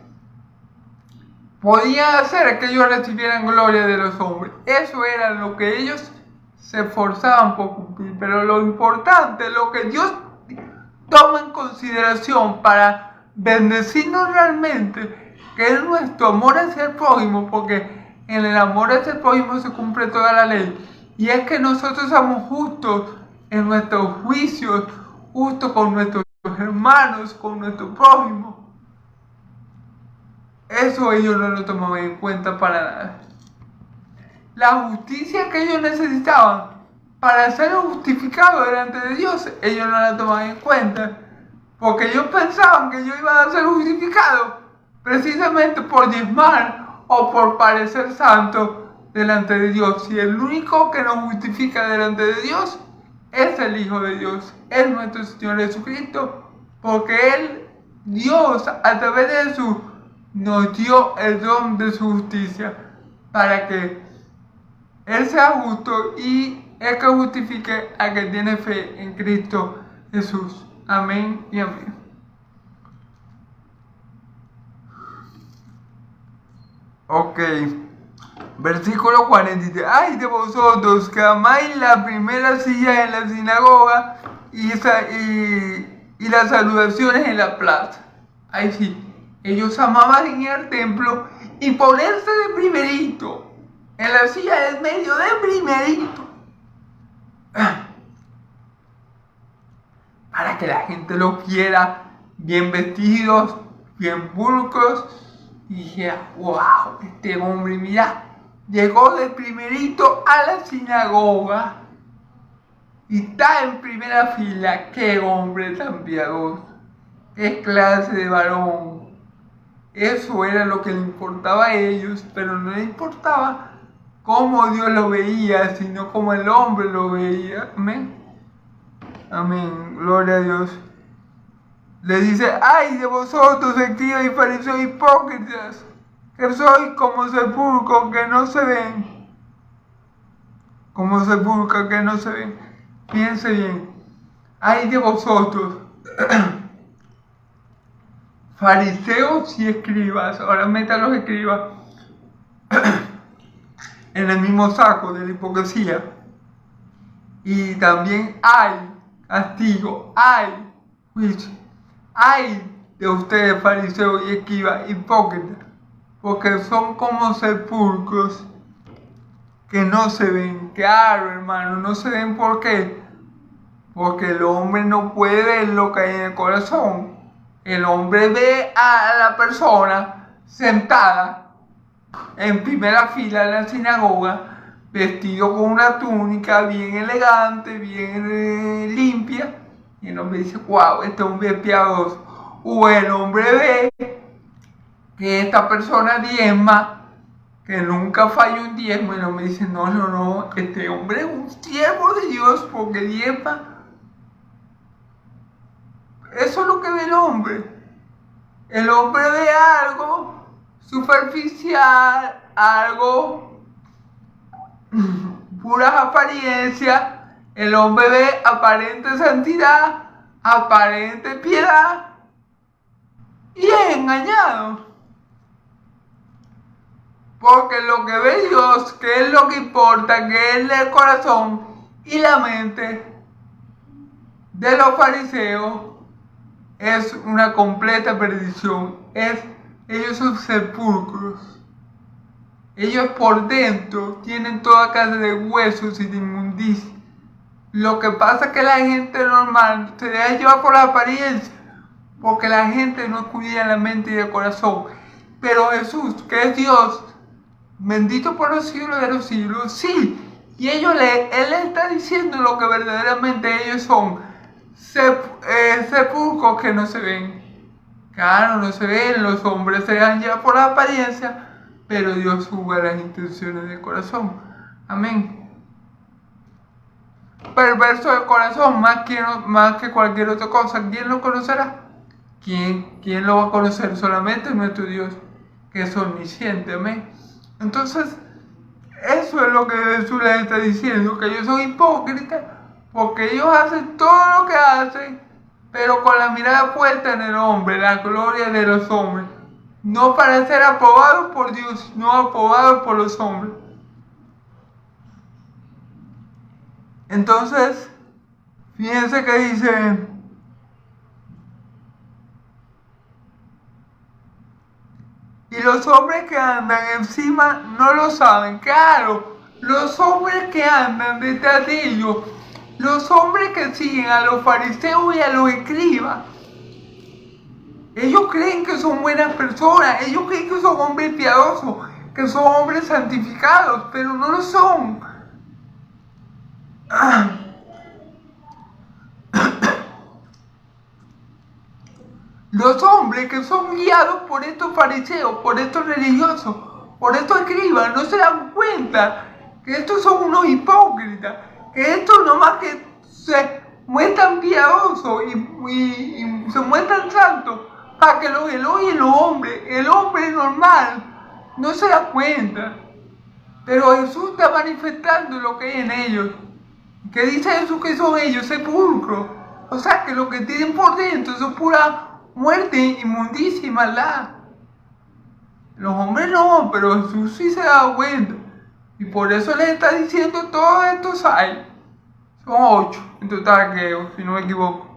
podían hacer que ellos recibieran gloria de los hombres. Eso era lo que ellos se esforzaban por cumplir. Pero lo importante, lo que Dios toma en consideración para bendecirnos realmente, que es nuestro amor hacia el prójimo, porque en el amor hacia el prójimo se cumple toda la ley. Y es que nosotros somos justos en nuestros juicios, justos con nuestros hermanos, con nuestro prójimo. Eso ellos no lo tomaban en cuenta para nada. La justicia que ellos necesitaban para ser justificados delante de Dios, ellos no la tomaban en cuenta. Porque ellos pensaban que ellos iban a ser justificados precisamente por diezmar o por parecer santos delante de Dios. Y el único que nos justifica delante de Dios es el Hijo de Dios, es nuestro Señor Jesucristo, porque Él, Dios, a través de Jesús, nos dio el don de su justicia para que Él sea justo y el que justifique a que tiene fe en Cristo Jesús. Amén y amén. Ok. Versículo 43. Ay de vosotros que amáis la primera silla en la sinagoga y las saludaciones en la plaza. Ay sí. Ellos amaban en el templo y ponerse de primerito, en la silla del medio de primerito, para que la gente los viera bien vestidos, bien pulcros, y dijera, wow, este hombre, mira, llegó de primerito a la sinagoga y está en primera fila. Qué hombre tan piadoso, qué clase de varón. Eso era lo que le importaba a ellos, pero no le importaba cómo Dios lo veía, sino cómo el hombre lo veía. Amén. Amén. Gloria a Dios. Le dice, ay de vosotros, escribas y fariseos hipócritas, que sois como sepulcros que no se ven. Como sepulcros que no se ven. Piense bien. Ay de vosotros. Fariseos y escribas, ahora metan los escribas en el mismo saco de la hipocresía. Y también hay castigo, hay juicio, hay de ustedes fariseos y escribas hipócritas, porque son como sepulcros que no se ven. Claro, hermano, no se ven. ¿Por qué? Porque el hombre no puede ver lo que hay en el corazón. El hombre ve a la persona sentada en primera fila en la sinagoga, vestido con una túnica bien elegante, bien limpia, y el hombre dice, wow, este hombre es piadoso. O el hombre ve que esta persona diezma, que nunca falla un diezmo, y el hombre dice, no, este hombre es un siervo de Dios porque diezma. Eso es lo que ve el hombre. El hombre ve algo superficial, algo puras apariencias. El hombre ve aparente santidad, aparente piedad, y es engañado. Porque lo que ve Dios, que es lo que importa, que es el corazón y la mente de los fariseos, es una completa perdición. Ellos son sepulcros. Ellos por dentro tienen toda clase de huesos y de inmundicia. Lo que pasa es que la gente normal se deja llevar por la apariencia, porque la gente no cuida la mente y el corazón. Pero Jesús, que es Dios, bendito por los siglos de los siglos, sí. Y Él le está diciendo lo que verdaderamente ellos son. Sepulcros que no se ven. Claro, no se ven, los hombres se dejan llevar por la apariencia, pero Dios juzga las intenciones del corazón. Amén. Perverso del corazón, más que cualquier otra cosa. ¿Quién lo conocerá? ¿Quién lo va a conocer? Solamente nuestro Dios, que es omnisciente. Amén. Entonces, eso es lo que Jesús les está diciendo, que ellos son hipócritas, porque ellos hacen todo lo que hacen, pero con la mirada puesta en el hombre, la gloria de los hombres. No para ser aprobados por Dios, sino aprobados por los hombres. Entonces, fíjense que dice: y los hombres que andan encima no lo saben. Claro, los hombres que andan detrás de ellos, los hombres que siguen a los fariseos y a los escribas, ellos creen que son buenas personas, ellos creen que son hombres piadosos, que son hombres santificados, pero no lo son. Los hombres que son guiados por estos fariseos, por estos religiosos, por estos escribas, no se dan cuenta que estos son unos hipócritas, que estos nomás que se muestran piadosos y se muestran santos para que los elogien los hombres. El hombre normal no se da cuenta, pero Jesús está manifestando lo que hay en ellos. ¿Qué dice Jesús que son ellos? Sepulcros. O sea, que lo que tienen por dentro es pura muerte, inmundicia y maldad. Los hombres no, pero Jesús sí se da cuenta. Y por eso les está diciendo todos estos hay. Son 8 en total, creo, si no me equivoco.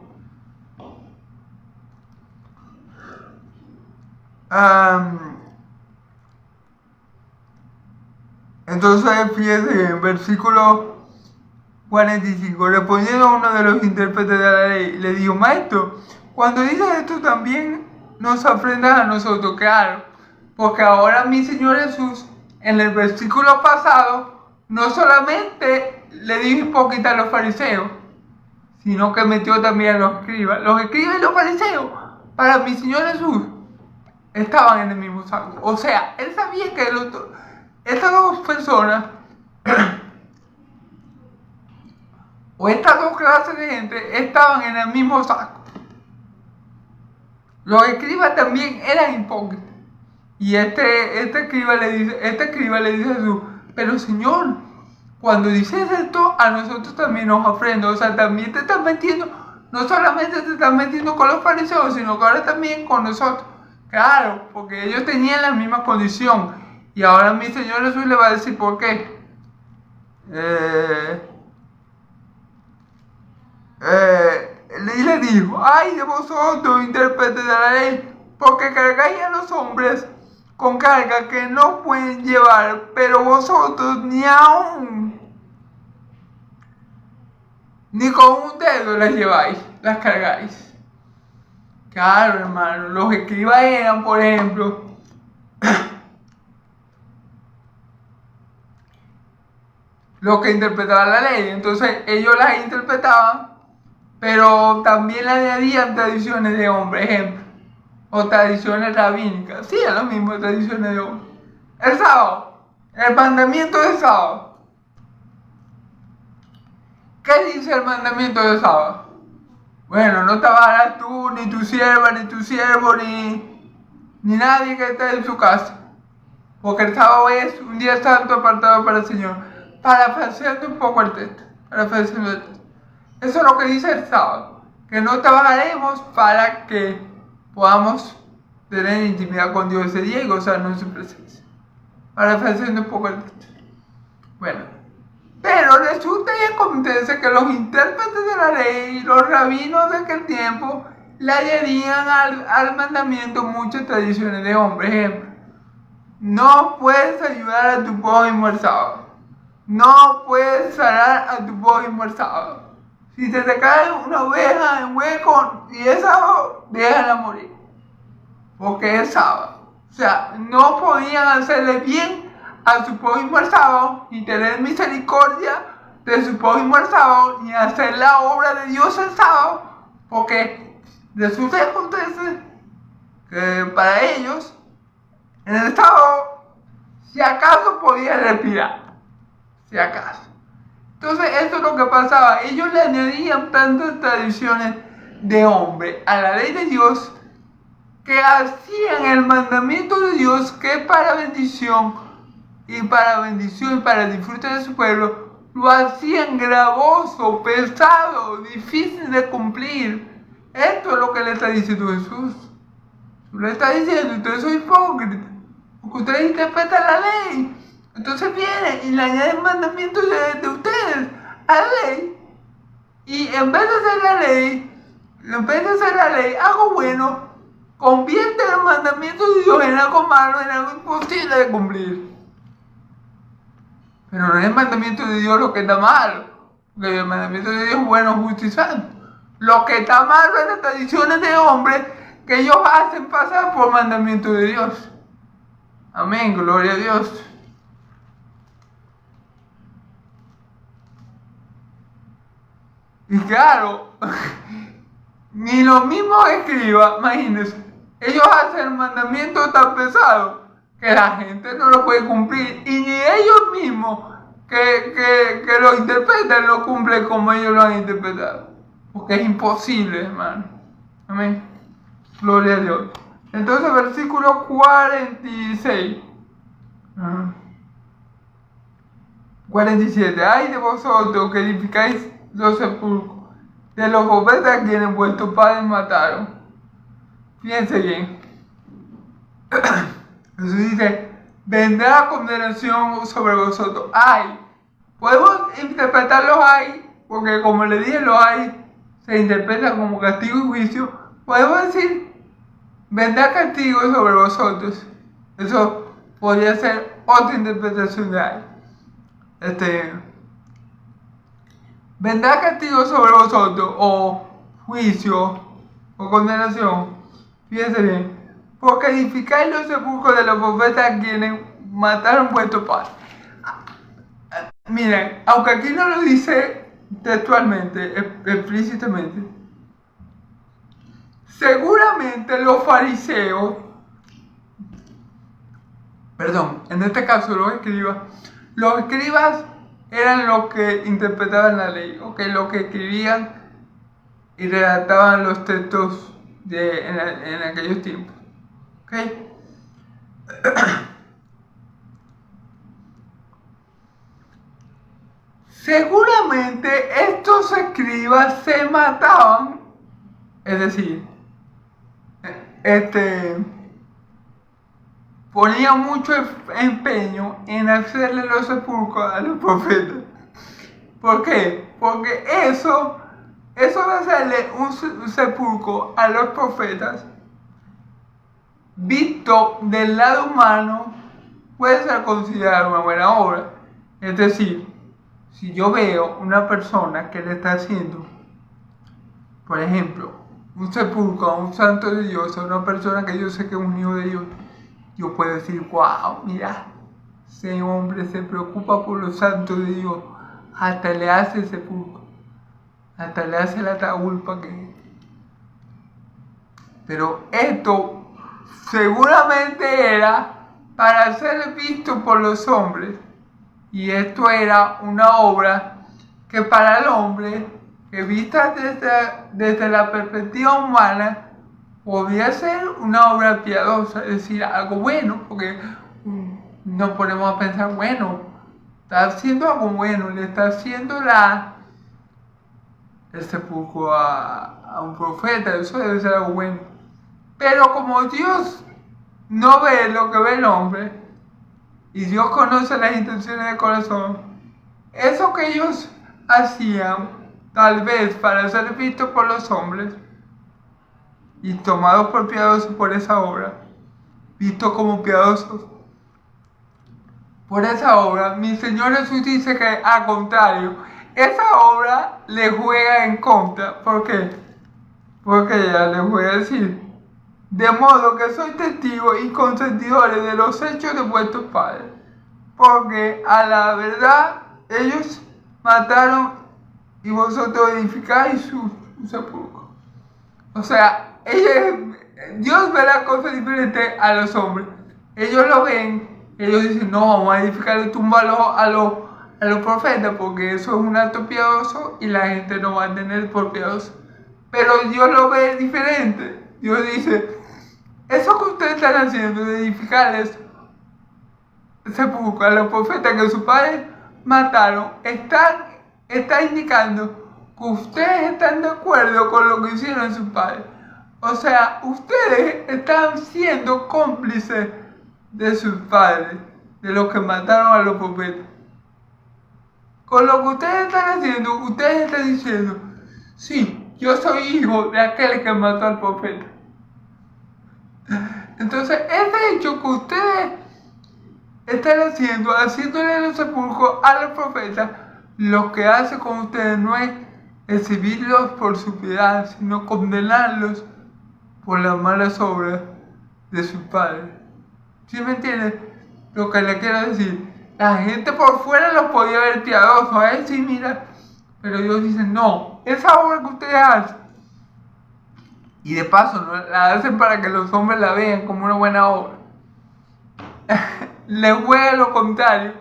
Entonces, fíjense, en versículo 45, respondiendo a uno de los intérpretes de la ley, le dijo: maestro, cuando dices esto también nos ofrendas a nosotros. Claro, porque ahora mi Señor Jesús, en el versículo pasado, no solamente le dijo hipócrita a los fariseos, sino que metió también a los escribas. Los escribas y los fariseos, para mi Señor Jesús, estaban en el mismo saco. O sea, él sabía que estas dos personas o estas dos clases de gente estaban en el mismo saco. Los escribas también eran hipócritas. Y este escriba le dice a Jesús: pero Señor, cuando dices esto, a nosotros también nos ofrenda. O sea, también te estás metiendo, no solamente te estás metiendo con los fariseos, sino que ahora también con nosotros. Claro, porque ellos tenían la misma condición. Y ahora mi Señor Jesús le va a decir por qué. Y le dijo: ay de vosotros, intérpretes de la ley, porque cargáis a los hombres con carga que no pueden llevar, pero vosotros ni con un dedo las lleváis, las cargáis. Claro, hermano, los escribas eran, por ejemplo, los que interpretaban la ley. Entonces ellos las interpretaban, pero también le añadían tradiciones de hombre, ejemplo, o tradiciones rabínicas. Sí, es lo mismo, tradiciones de hombre. El sábado, el mandamiento del sábado. ¿Qué dice el mandamiento del sábado? Bueno, no trabajarás tú, ni tu sierva, ni tu siervo, ni nadie que esté en su casa, porque el sábado es un día santo apartado para el Señor. Parafraseando un poco el texto. Eso es lo que dice el sábado, que no trabajaremos para que podamos tener intimidad con Dios ese día y gozarnos en su presencia. Parafraseando un poco el texto. Bueno, pero resulta y acontece que los intérpretes de la ley, los rabinos de aquel tiempo, le añadían al mandamiento muchas tradiciones de hombre. Ejemplo, no puedes ayudar a tu prójimo el sábado. No puedes sanar a tu prójimo el sábado. Si se te cae una oveja en hueco y es sábado, déjala morir. Porque es sábado. O sea, no podían hacerle bien a su prójimo el sábado, ni tener misericordia de su prójimo el sábado, ni hacer la obra de Dios el sábado, porque resulta que acontece que para ellos, en el sábado, si acaso podía respirar. Si acaso. Entonces, esto es lo que pasaba. Ellos le añadían tantas tradiciones de hombre a la ley de Dios que hacían el mandamiento de Dios, que para bendición y para disfrute de su pueblo, lo hacían gravoso, pesado, difícil de cumplir. Esto es lo que le está diciendo Jesús. Le está diciendo, ustedes son hipócritas, porque ustedes interpretan la ley. Entonces vienen y le añaden mandamientos de ustedes a la ley. Y en vez de hacer la ley, algo bueno, convierte el mandamiento de Dios en algo malo, en algo imposible de cumplir. Pero no es el mandamiento de Dios lo que está malo, porque el mandamiento de Dios es bueno, justo y santo. Lo que está malo es las tradiciones de hombres que ellos hacen pasar por mandamiento de Dios. Amén, gloria a Dios. Y claro, ni los mismos escribas, imagínense, ellos hacen mandamientos tan pesados que la gente no lo puede cumplir, y ni ellos mismos que lo interpretan lo cumplen como ellos lo han interpretado, porque es imposible, hermano. Amén, gloria a Dios. Entonces, versículo 46, 47, ay de vosotros que edificáis los sepulcros de los profetas a quienes vuestros padres mataron. Fíjense bien. Jesús dice, vendrá condenación sobre vosotros. Ay. Podemos interpretar los ay, porque como le dije, los ay se interpreta como castigo y juicio. Podemos decir, vendrá castigo sobre vosotros. Eso podría ser otra interpretación de ay. Vendrá castigo sobre vosotros, o juicio, o condenación. Fíjense bien. Porque edificáis los sepulcros de los profetas a quienes mataron vuestros padres. Miren, aunque aquí no lo dice textualmente, explícitamente, seguramente los fariseos, en este caso los escribas eran los que interpretaban la ley, los que escribían y redactaban los textos en aquellos tiempos. Seguramente estos escribas se mataban, es decir, ponían mucho empeño en hacerle los sepulcros a los profetas. ¿Por qué? Porque eso de hacerle un sepulcro a los profetas, visto del lado humano, puede ser considerado una buena obra. Es decir, si yo veo una persona que le está haciendo, por ejemplo, un sepulcro a un santo de Dios, a una persona que yo sé que es un hijo de Dios, yo puedo decir, wow, mira, ese hombre se preocupa por los santos de Dios, hasta le hace el sepulcro, hasta le hace el ataúd para que... Pero esto seguramente era para ser visto por los hombres, y esto era una obra que para el hombre, que vista desde la perspectiva humana, podía ser una obra piadosa, es decir, algo bueno, porque nos ponemos a pensar, bueno, está haciendo algo bueno, le está haciendo el sepulcro a un profeta, eso debe ser algo bueno. Pero como Dios no ve lo que ve el hombre, y Dios conoce las intenciones del corazón, eso que ellos hacían, tal vez para ser visto por los hombres, y tomados por piadosos por esa obra, visto como piadosos por esa obra, mi Señor Jesús dice que al contrario, esa obra le juega en contra. ¿Por qué? Porque ya les voy a decir, de modo que sois testigos y consentidores de los hechos de vuestros padres, porque a la verdad ellos mataron y vosotros edificáis su sepulcro. O sea, Dios ve las cosas diferentes a los hombres. Ellos lo ven, ellos dicen, no, vamos a edificar el tumba a los profetas, porque eso es un acto piadoso y la gente no va a tener por piadoso. Pero Dios lo ve diferente. Dios dice, eso que ustedes están haciendo de edificarles sepulcro a los profetas que sus padres mataron, está indicando que ustedes están de acuerdo con lo que hicieron sus padres. O sea, ustedes están siendo cómplices de sus padres, de los que mataron a los profetas. Con lo que ustedes están haciendo, ustedes están diciendo, sí, yo soy hijo de aquel que mató al profeta. Entonces, ese hecho que ustedes están haciéndole los sepulcros a los profetas, lo que hace con ustedes no es exhibirlos por su piedad, sino condenarlos por las malas obras de sus padres. ¿Sí me entienden? Lo que le quiero decir. La gente por fuera los podía ver piadosos, sí, mira. Pero Dios dice, no, esa obra que ustedes hacen, y de paso ¿no? La hacen para que los hombres la vean como una buena obra, les juega lo contrario,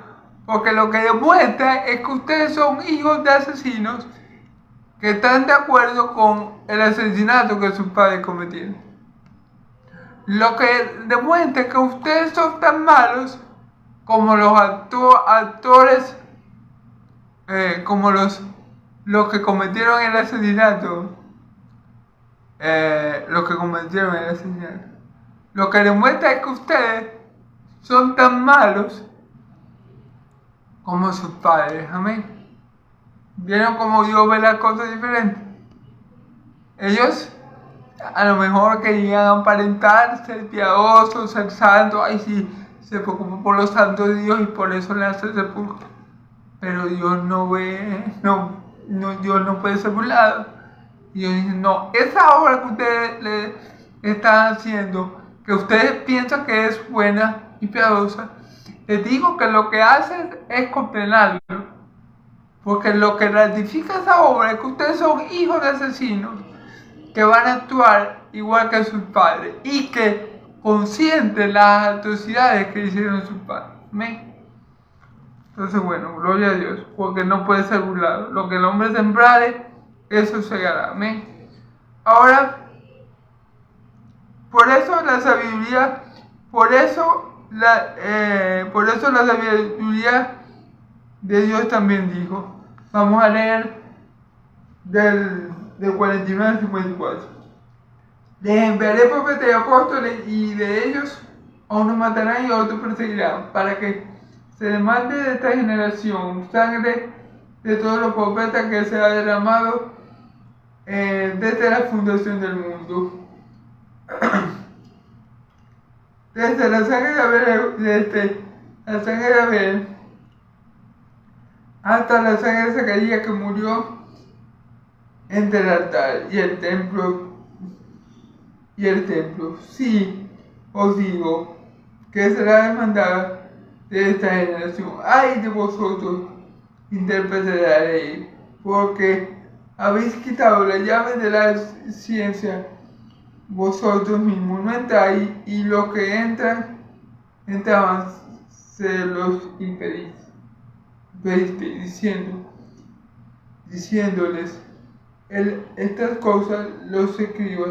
porque lo que demuestra es que ustedes son hijos de asesinos que están de acuerdo con el asesinato que sus padres cometieron. Lo que demuestra es que ustedes son tan malos como los actores, como los que cometieron el asesinato. Lo que demuestra es que ustedes son tan malos como sus padres. Amén. ¿Vieron cómo Dios ve las cosas diferentes? Ellos a lo mejor querían aparentar ser piadosos, ser santos. Ay, sí, se preocupan por los santos de Dios y por eso le hace sepulcro. Pero Dios no ve, Dios no puede ser burlado. Dios dice, no, esa obra que ustedes le están haciendo, que ustedes piensan que es buena y piadosa, les digo que lo que hacen es condenarlo. Porque lo que ratifica esa obra es que ustedes son hijos de asesinos que van a actuar igual que sus padres y que consienten las atrocidades que hicieron sus padres. ¿Amén? Entonces, bueno, gloria a Dios, porque no puede ser burlado. Lo que el hombre sembrare, eso segará. Amén. Ahora, por eso la sabiduría de Dios también dijo. Vamos a leer del 49 al 54. Les enviaré profetas y apóstoles, y de ellos a unos matarán y a otros perseguirán, para que se demande de esta generación sangre de todos los profetas que se ha derramado desde la fundación del mundo. Desde la sangre de Abel hasta la sangre de Zacarías, que murió entre el altar y el templo. Sí, os digo que será demandada de esta generación. ¡Ay de vosotros, intérpretes de la ley! Porque habéis quitado la llave de la ciencia. Vosotros mismos no entráis, y los que entraban se los impedís, diciéndoles estas cosas los escribas,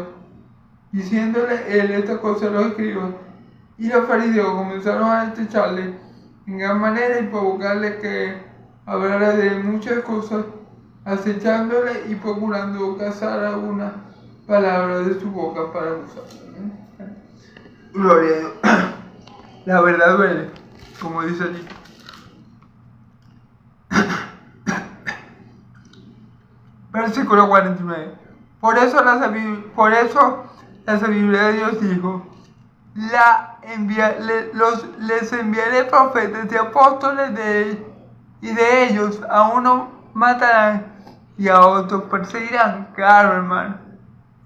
y los fariseos comenzaron a estrecharle en gran manera y provocarle que hablara de muchas cosas, acechándole y procurando cazar alguna palabra de su boca para usarla. Gloria a Dios. La verdad duele, como dice allí. Versículo 49. Por eso la sabiduría de Dios dijo: les enviaré profetas y apóstoles y de ellos a unos matarán y a otros perseguirán. Claro, hermano,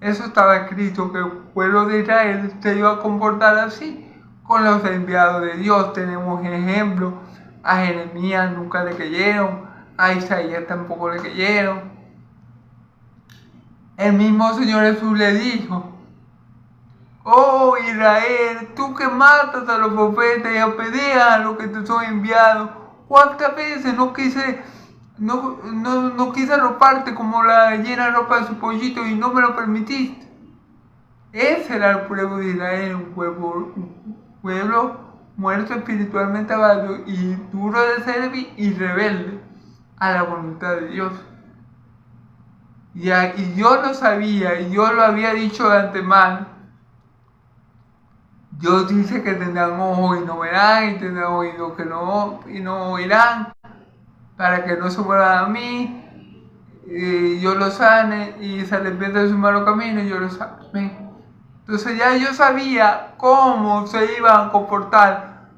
eso estaba escrito, que el pueblo de Israel se iba a comportar así con los enviados de Dios. Tenemos ejemplos: a Jeremías nunca le creyeron, a Isaías tampoco le creyeron. El mismo Señor Jesús le dijo: oh Israel, tú que matas a los profetas y apedreas a los que te son enviados, ¿cuántas veces no quise arroparte como la gallina arropa su pollito y no me lo permitiste? Ese era el pueblo de Israel, un pueblo muerto espiritualmente abajo y duro de servir y rebelde a la voluntad de Dios. Y yo lo sabía, y yo lo había dicho de antemano. Dios dice que tendrán ojos y no verán, y tendrán oídos y no oirán, para que no se vuelvan a mí, y yo los sane, y se arrepientan de su malo camino, y yo los sane. Entonces ya yo sabía cómo se iba a comportar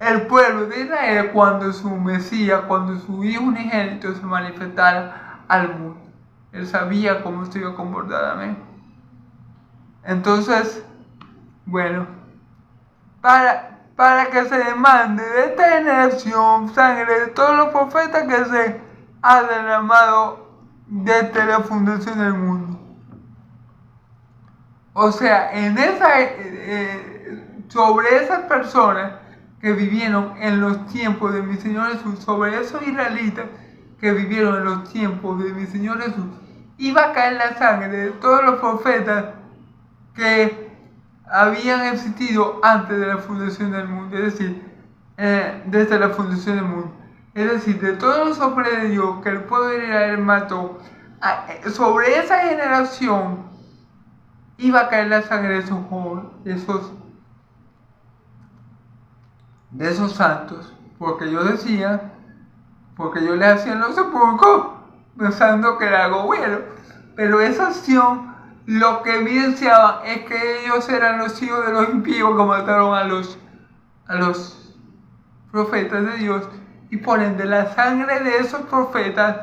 el pueblo de Israel cuando su Mesías, cuando su Hijo unigénito se manifestara al mundo. Él sabía cómo se iba a comportar. Amén. Entonces, bueno, para que se demande de esta generación sangre de todos los profetas que se ha derramado desde la fundación del mundo. O sea, sobre esas personas que vivieron en los tiempos de mi Señor Jesús, sobre esos israelitas que vivieron en los tiempos de mi Señor Jesús, iba a caer la sangre de todos los profetas que habían existido antes de la fundación del mundo, es decir, desde la fundación del mundo. Es decir, de todos los hombres de Dios que el pueblo de Israel mató, sobre esa generación iba a caer la sangre de esos jóvenes, de esos santos, porque yo les hacía los sepulcros pensando que era algo bueno, pero esa acción lo que evidenciaba es que ellos eran los hijos de los impíos que mataron a los profetas de Dios, y por ende la sangre de esos profetas,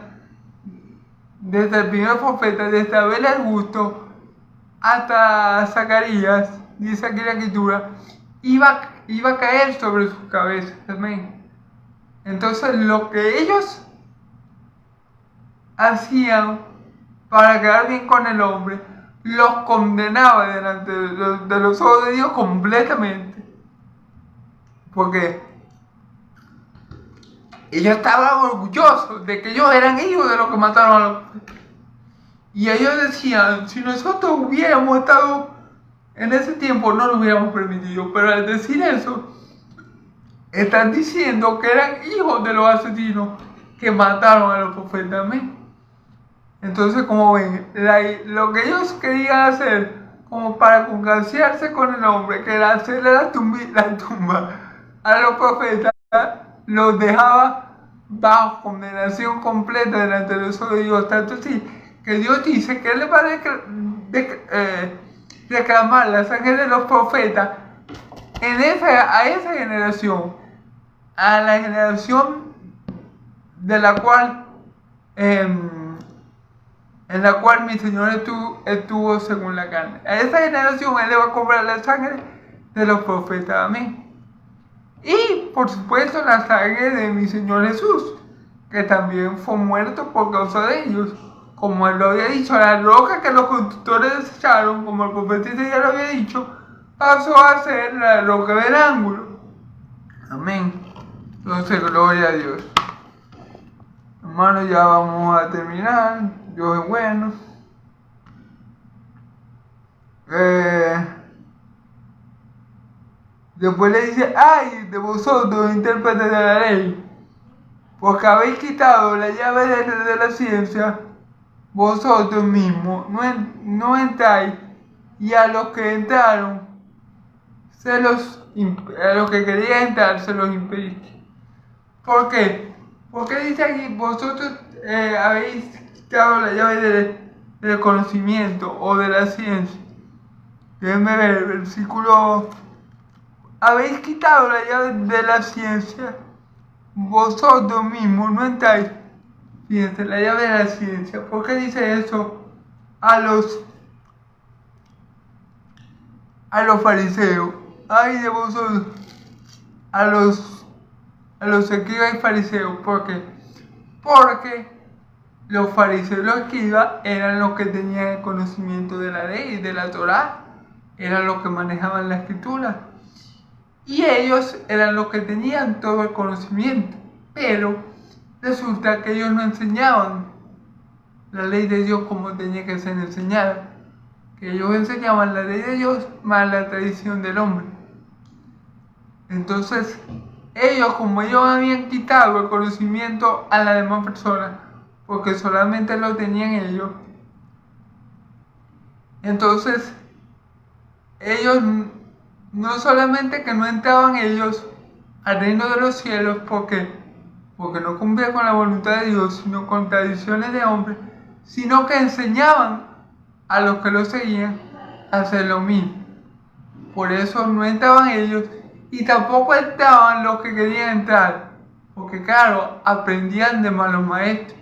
desde el primer profeta, desde Abel el justo hasta Zacarías, dice aquí la escritura, iba a caer sobre sus cabezas. Amén. Entonces lo que ellos hacían para quedar bien con el hombre, los condenaba delante de los ojos de Dios completamente. Porque ellos estaban orgullosos de que ellos eran hijos de los que mataron a los profetas. Y ellos decían: si nosotros hubiéramos estado en ese tiempo, no lo hubiéramos permitido. Pero al decir eso, están diciendo que eran hijos de los asesinos que mataron a los profetas. Amén. Entonces, como ven, lo que ellos querían hacer, como para congraciarse con el hombre, que era hacerle la tumba a los profetas, los dejaba bajo condenación completa delante de los ojos de Dios. Tanto así que Dios dice que Él le va a reclamar la sangre de los profetas a esa generación, a la generación de la cual en la cual mi Señor estuvo según la carne. A esa generación Él le va a cobrar la sangre de los profetas. Amén. Y por supuesto la sangre de mi Señor Jesús, que también fue muerto por causa de ellos. Como Él lo había dicho, la roca que los constructores desecharon, como el profeta ya lo había dicho, pasó a ser la roca del ángulo. Amén. Entonces, gloria a Dios. Hermanos, ya vamos a terminar. Dios es bueno. Después le dice: ay de vosotros, intérpretes de la ley, porque habéis quitado la llave de la ciencia, vosotros mismos no entráis, y a los que entraron, a los que querían entrar, se los impediste. ¿Por qué? Porque dice aquí: vosotros habéis quitado la llave del conocimiento o de la ciencia. Déjenme ver el versículo. Habéis quitado la llave de la ciencia. Vosotros mismos no entráis. Fíjense, la llave de la ciencia. ¿Por qué dice eso a los fariseos? Ay de vosotros, a los escribas y fariseos. ¿Por qué? Porque los fariseos y los escribas eran los que tenían el conocimiento de la ley y de la Torá. Eran los que manejaban la escritura. Y ellos eran los que tenían todo el conocimiento. Pero resulta que ellos no enseñaban la ley de Dios como tenía que ser enseñada. Que ellos enseñaban la ley de Dios más la tradición del hombre. Entonces, ellos, como ellos habían quitado el conocimiento a las demás personas, porque solamente lo tenían ellos, entonces ellos no solamente que no entraban ellos al reino de los cielos porque no cumplían con la voluntad de Dios, sino con tradiciones de hombres, sino que enseñaban a los que lo seguían a hacer lo mismo. Por eso no entraban ellos y tampoco entraban los que querían entrar, porque claro, aprendían de malos maestros,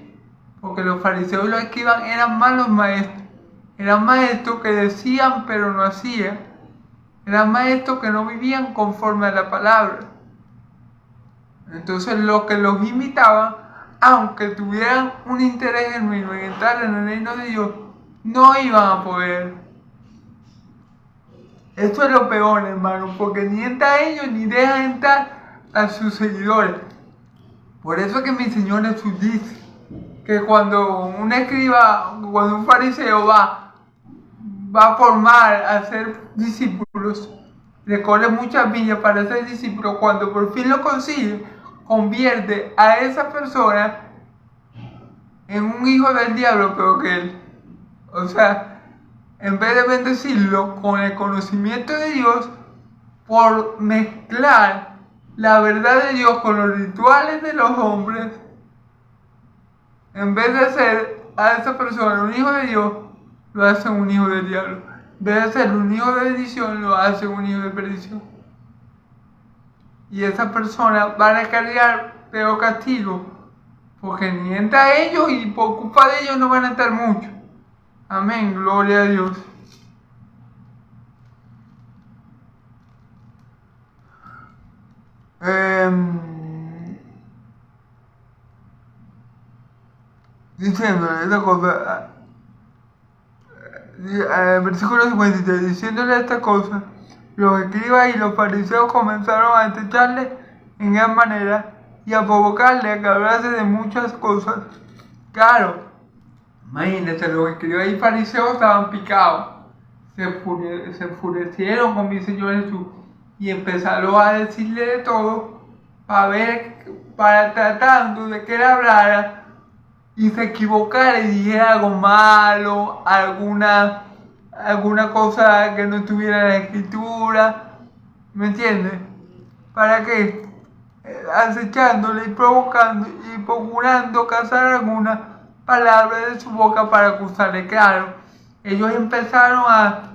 porque los fariseos y los escribas eran malos maestros, eran maestros que decían pero no hacían, eran maestros que no vivían conforme a la palabra. Entonces los que los imitaban, aunque tuvieran un interés genuino en entrar en el reino de Dios, no iban a poder. Esto es lo peor, hermano, porque ni entra a ellos ni deja entrar a sus seguidores. Por eso es que mi Señor Jesús dice que cuando un escriba, cuando un fariseo va a formar, a hacer discípulos, le corre muchas millas para ser discípulo. Cuando por fin lo consigue, convierte a esa persona en un hijo del diablo peor que él. O sea, en vez de bendecirlo con el conocimiento de Dios, por mezclar la verdad de Dios con los rituales de los hombres, en vez de hacer a esa persona un hijo de Dios, lo hacen un hijo del diablo. En vez de ser un hijo de bendición, lo hacen un hijo de perdición. Y esa persona va a recargar peor castigo, porque ni entra a ellos y por culpa de ellos no van a entrar mucho. Amén, gloria a Dios. Diciéndole esta cosa, versículo 53, diciéndole esta cosa, los escribas y los fariseos comenzaron a acecharle en gran manera y a provocarle a que hablase de muchas cosas. Claro, imagínense, los escribas y fariseos estaban picados, se enfurecieron con mi Señor Jesús y empezaron a decirle de todo para tratando de que él hablara y se equivocara y dijera algo malo, alguna cosa que no estuviera en la escritura, ¿me entiendes? ¿Para qué? Acechándole y provocando y procurando cazar alguna palabra de su boca para acusarle. Claro, ellos empezaron a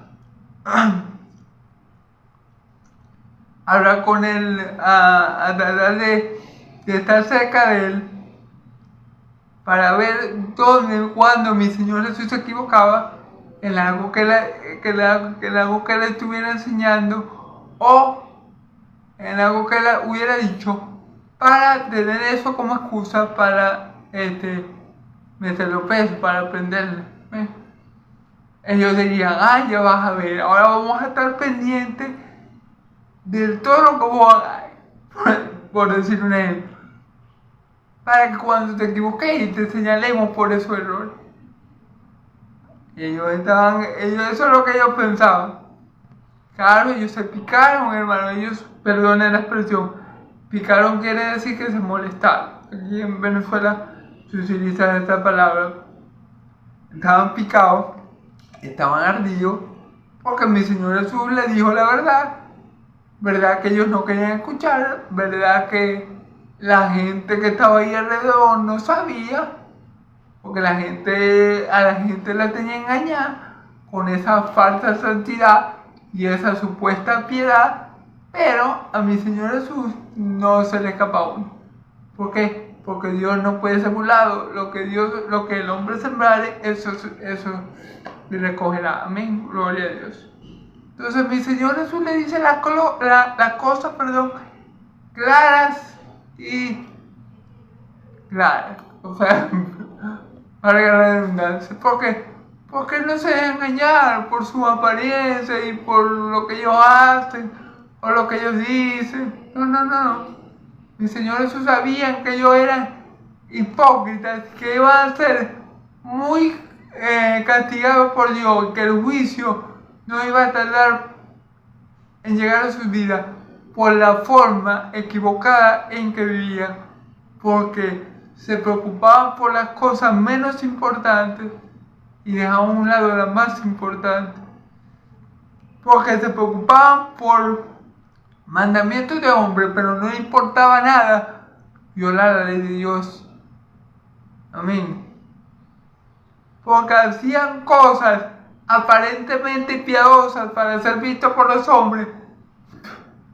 hablar con él, a tratar de estar cerca de él, para ver dónde, cuando mi Señor Jesús se equivocaba en algo que le estuviera enseñando o en algo que le hubiera dicho, para tener eso como excusa para meterlo preso, para prenderle. Ellos dirían, ya vas a ver, ahora vamos a estar pendientes de todo lo que vos hagas, por decir un ejemplo, para que cuando te equivoques te señalemos por esos errores. Ellos eso es lo que ellos pensaban. Claro, ellos se picaron, hermano, perdonen la expresión, picaron quiere decir que se molestaron. Aquí en Venezuela se utiliza esta palabra. Estaban picados, estaban ardidos, porque mi Señor Jesús les dijo la verdad que ellos no querían escuchar, verdad que la gente que estaba ahí alrededor no sabía, porque a la gente la tenía engañada con esa falsa santidad y esa supuesta piedad, pero a mi Señor Jesús no se le escapa uno. ¿Por qué? Porque Dios no puede ser burlado. Lo que el hombre sembrare, eso le recogerá. Amén. Gloria a Dios. Entonces mi Señor Jesús le dice las cosas, claras y claras. O sea, para la redundancia. ¿Por qué? Porque no se dejan engañar por su apariencia y por lo que ellos hacen o lo que ellos dicen. No. Mi Señor Jesús sabía que ellos eran hipócritas, que iban a ser muy castigados por Dios, que el juicio no iba a tardar en llegar a sus vidas por la forma equivocada en que vivían, porque se preocupaban por las cosas menos importantes y dejaban a un lado las más importantes, porque se preocupaban por mandamientos de hombre, pero no les importaba nada violar la ley de Dios. Amén. Porque hacían cosas aparentemente piadosas para ser vistos por los hombres,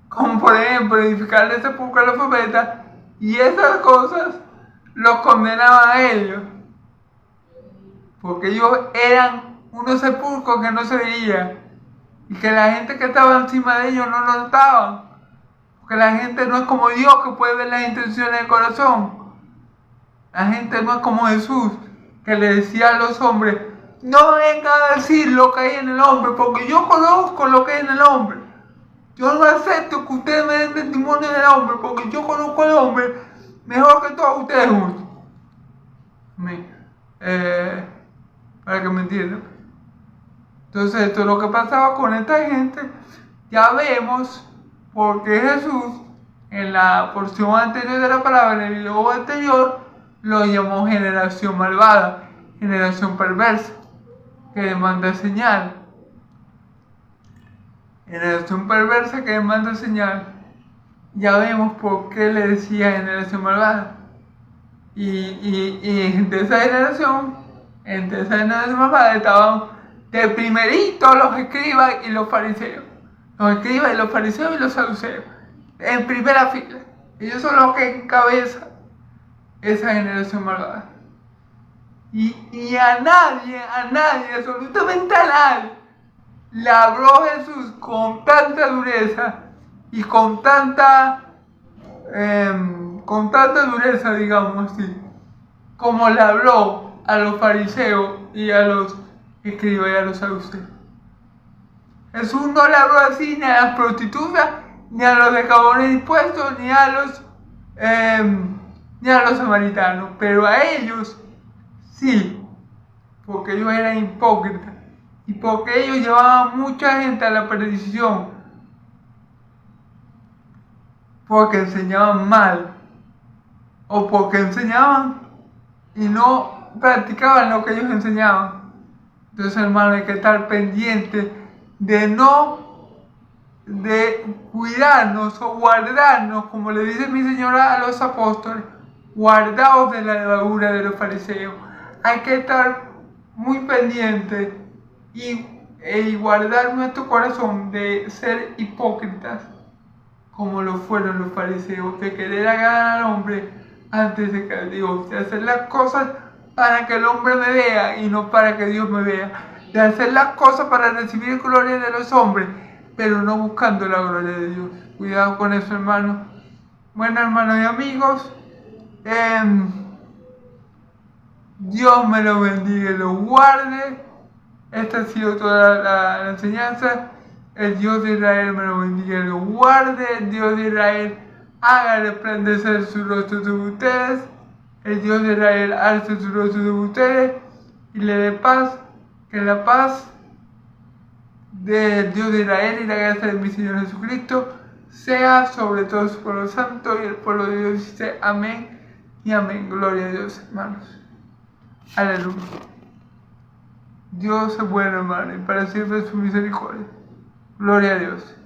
como por ejemplo edificar el sepulcro a los profetas, y esas cosas los condenaban a ellos, porque ellos eran unos sepulcros que no se veían y que la gente que estaba encima de ellos no lo notaban, porque la gente no es como Dios, que puede ver las intenciones del corazón. La gente no es como Jesús, que le decía a los hombres: no vengan a decir lo que hay en el hombre, porque yo conozco lo que hay en el hombre. Yo no acepto que ustedes me den testimonio del hombre, porque yo conozco al hombre mejor que todos ustedes juntos. Para que me entiendan. Entonces, esto es lo que pasaba con esta gente. Ya vemos porque Jesús, en la porción anterior de la palabra, en el video anterior, lo llamó generación malvada, generación perversa, que demanda señal. Generación perversa que demanda señal. Ya vemos por qué le decía generación malvada. Y entre esa generación malvada estaban de primerito los escribas y los fariseos. Los escribas y los fariseos y los saduceos. En primera fila. Ellos son los que encabezan esa generación malvada. Y a nadie, absolutamente a nadie, le habló Jesús con tanta dureza y con tanta dureza, digamos así, como le habló a los fariseos y a los escribas y a los saduceos. Jesús no le habló así ni a las prostitutas, ni a los decadores dispuestos, ni a los samaritanos, pero a ellos sí, porque ellos eran hipócritas y porque ellos llevaban mucha gente a la perdición, porque enseñaban mal o porque enseñaban y no practicaban lo que ellos enseñaban. Entonces, hermano, hay que estar pendiente de cuidarnos o guardarnos, como le dice mi Señora a los apóstoles: guardaos de la levadura de los fariseos. Hay que estar muy pendiente y guardar nuestro corazón de ser hipócritas, como lo fueron los fariseos, de querer agradar al hombre antes de que a Dios, de hacer las cosas para que el hombre me vea y no para que Dios me vea, de hacer las cosas para recibir gloria de los hombres, pero no buscando la gloria de Dios. Cuidado con eso, hermano. Bueno, hermanos y amigos, Dios me lo bendiga y lo guarde. Esta ha sido toda la enseñanza. El Dios de Israel me lo bendiga y lo guarde. El Dios de Israel haga resplandecer su rostro sobre ustedes. El Dios de Israel alce su rostro sobre ustedes y le dé paz. Que la paz del Dios de Israel y la gracia de mi Señor Jesucristo sea sobre todo su pueblo santo, y el pueblo de Dios dice amén y amén. Gloria a Dios, hermanos. Aleluya. Dios es bueno, hermano, y para siempre su misericordia. Gloria a Dios.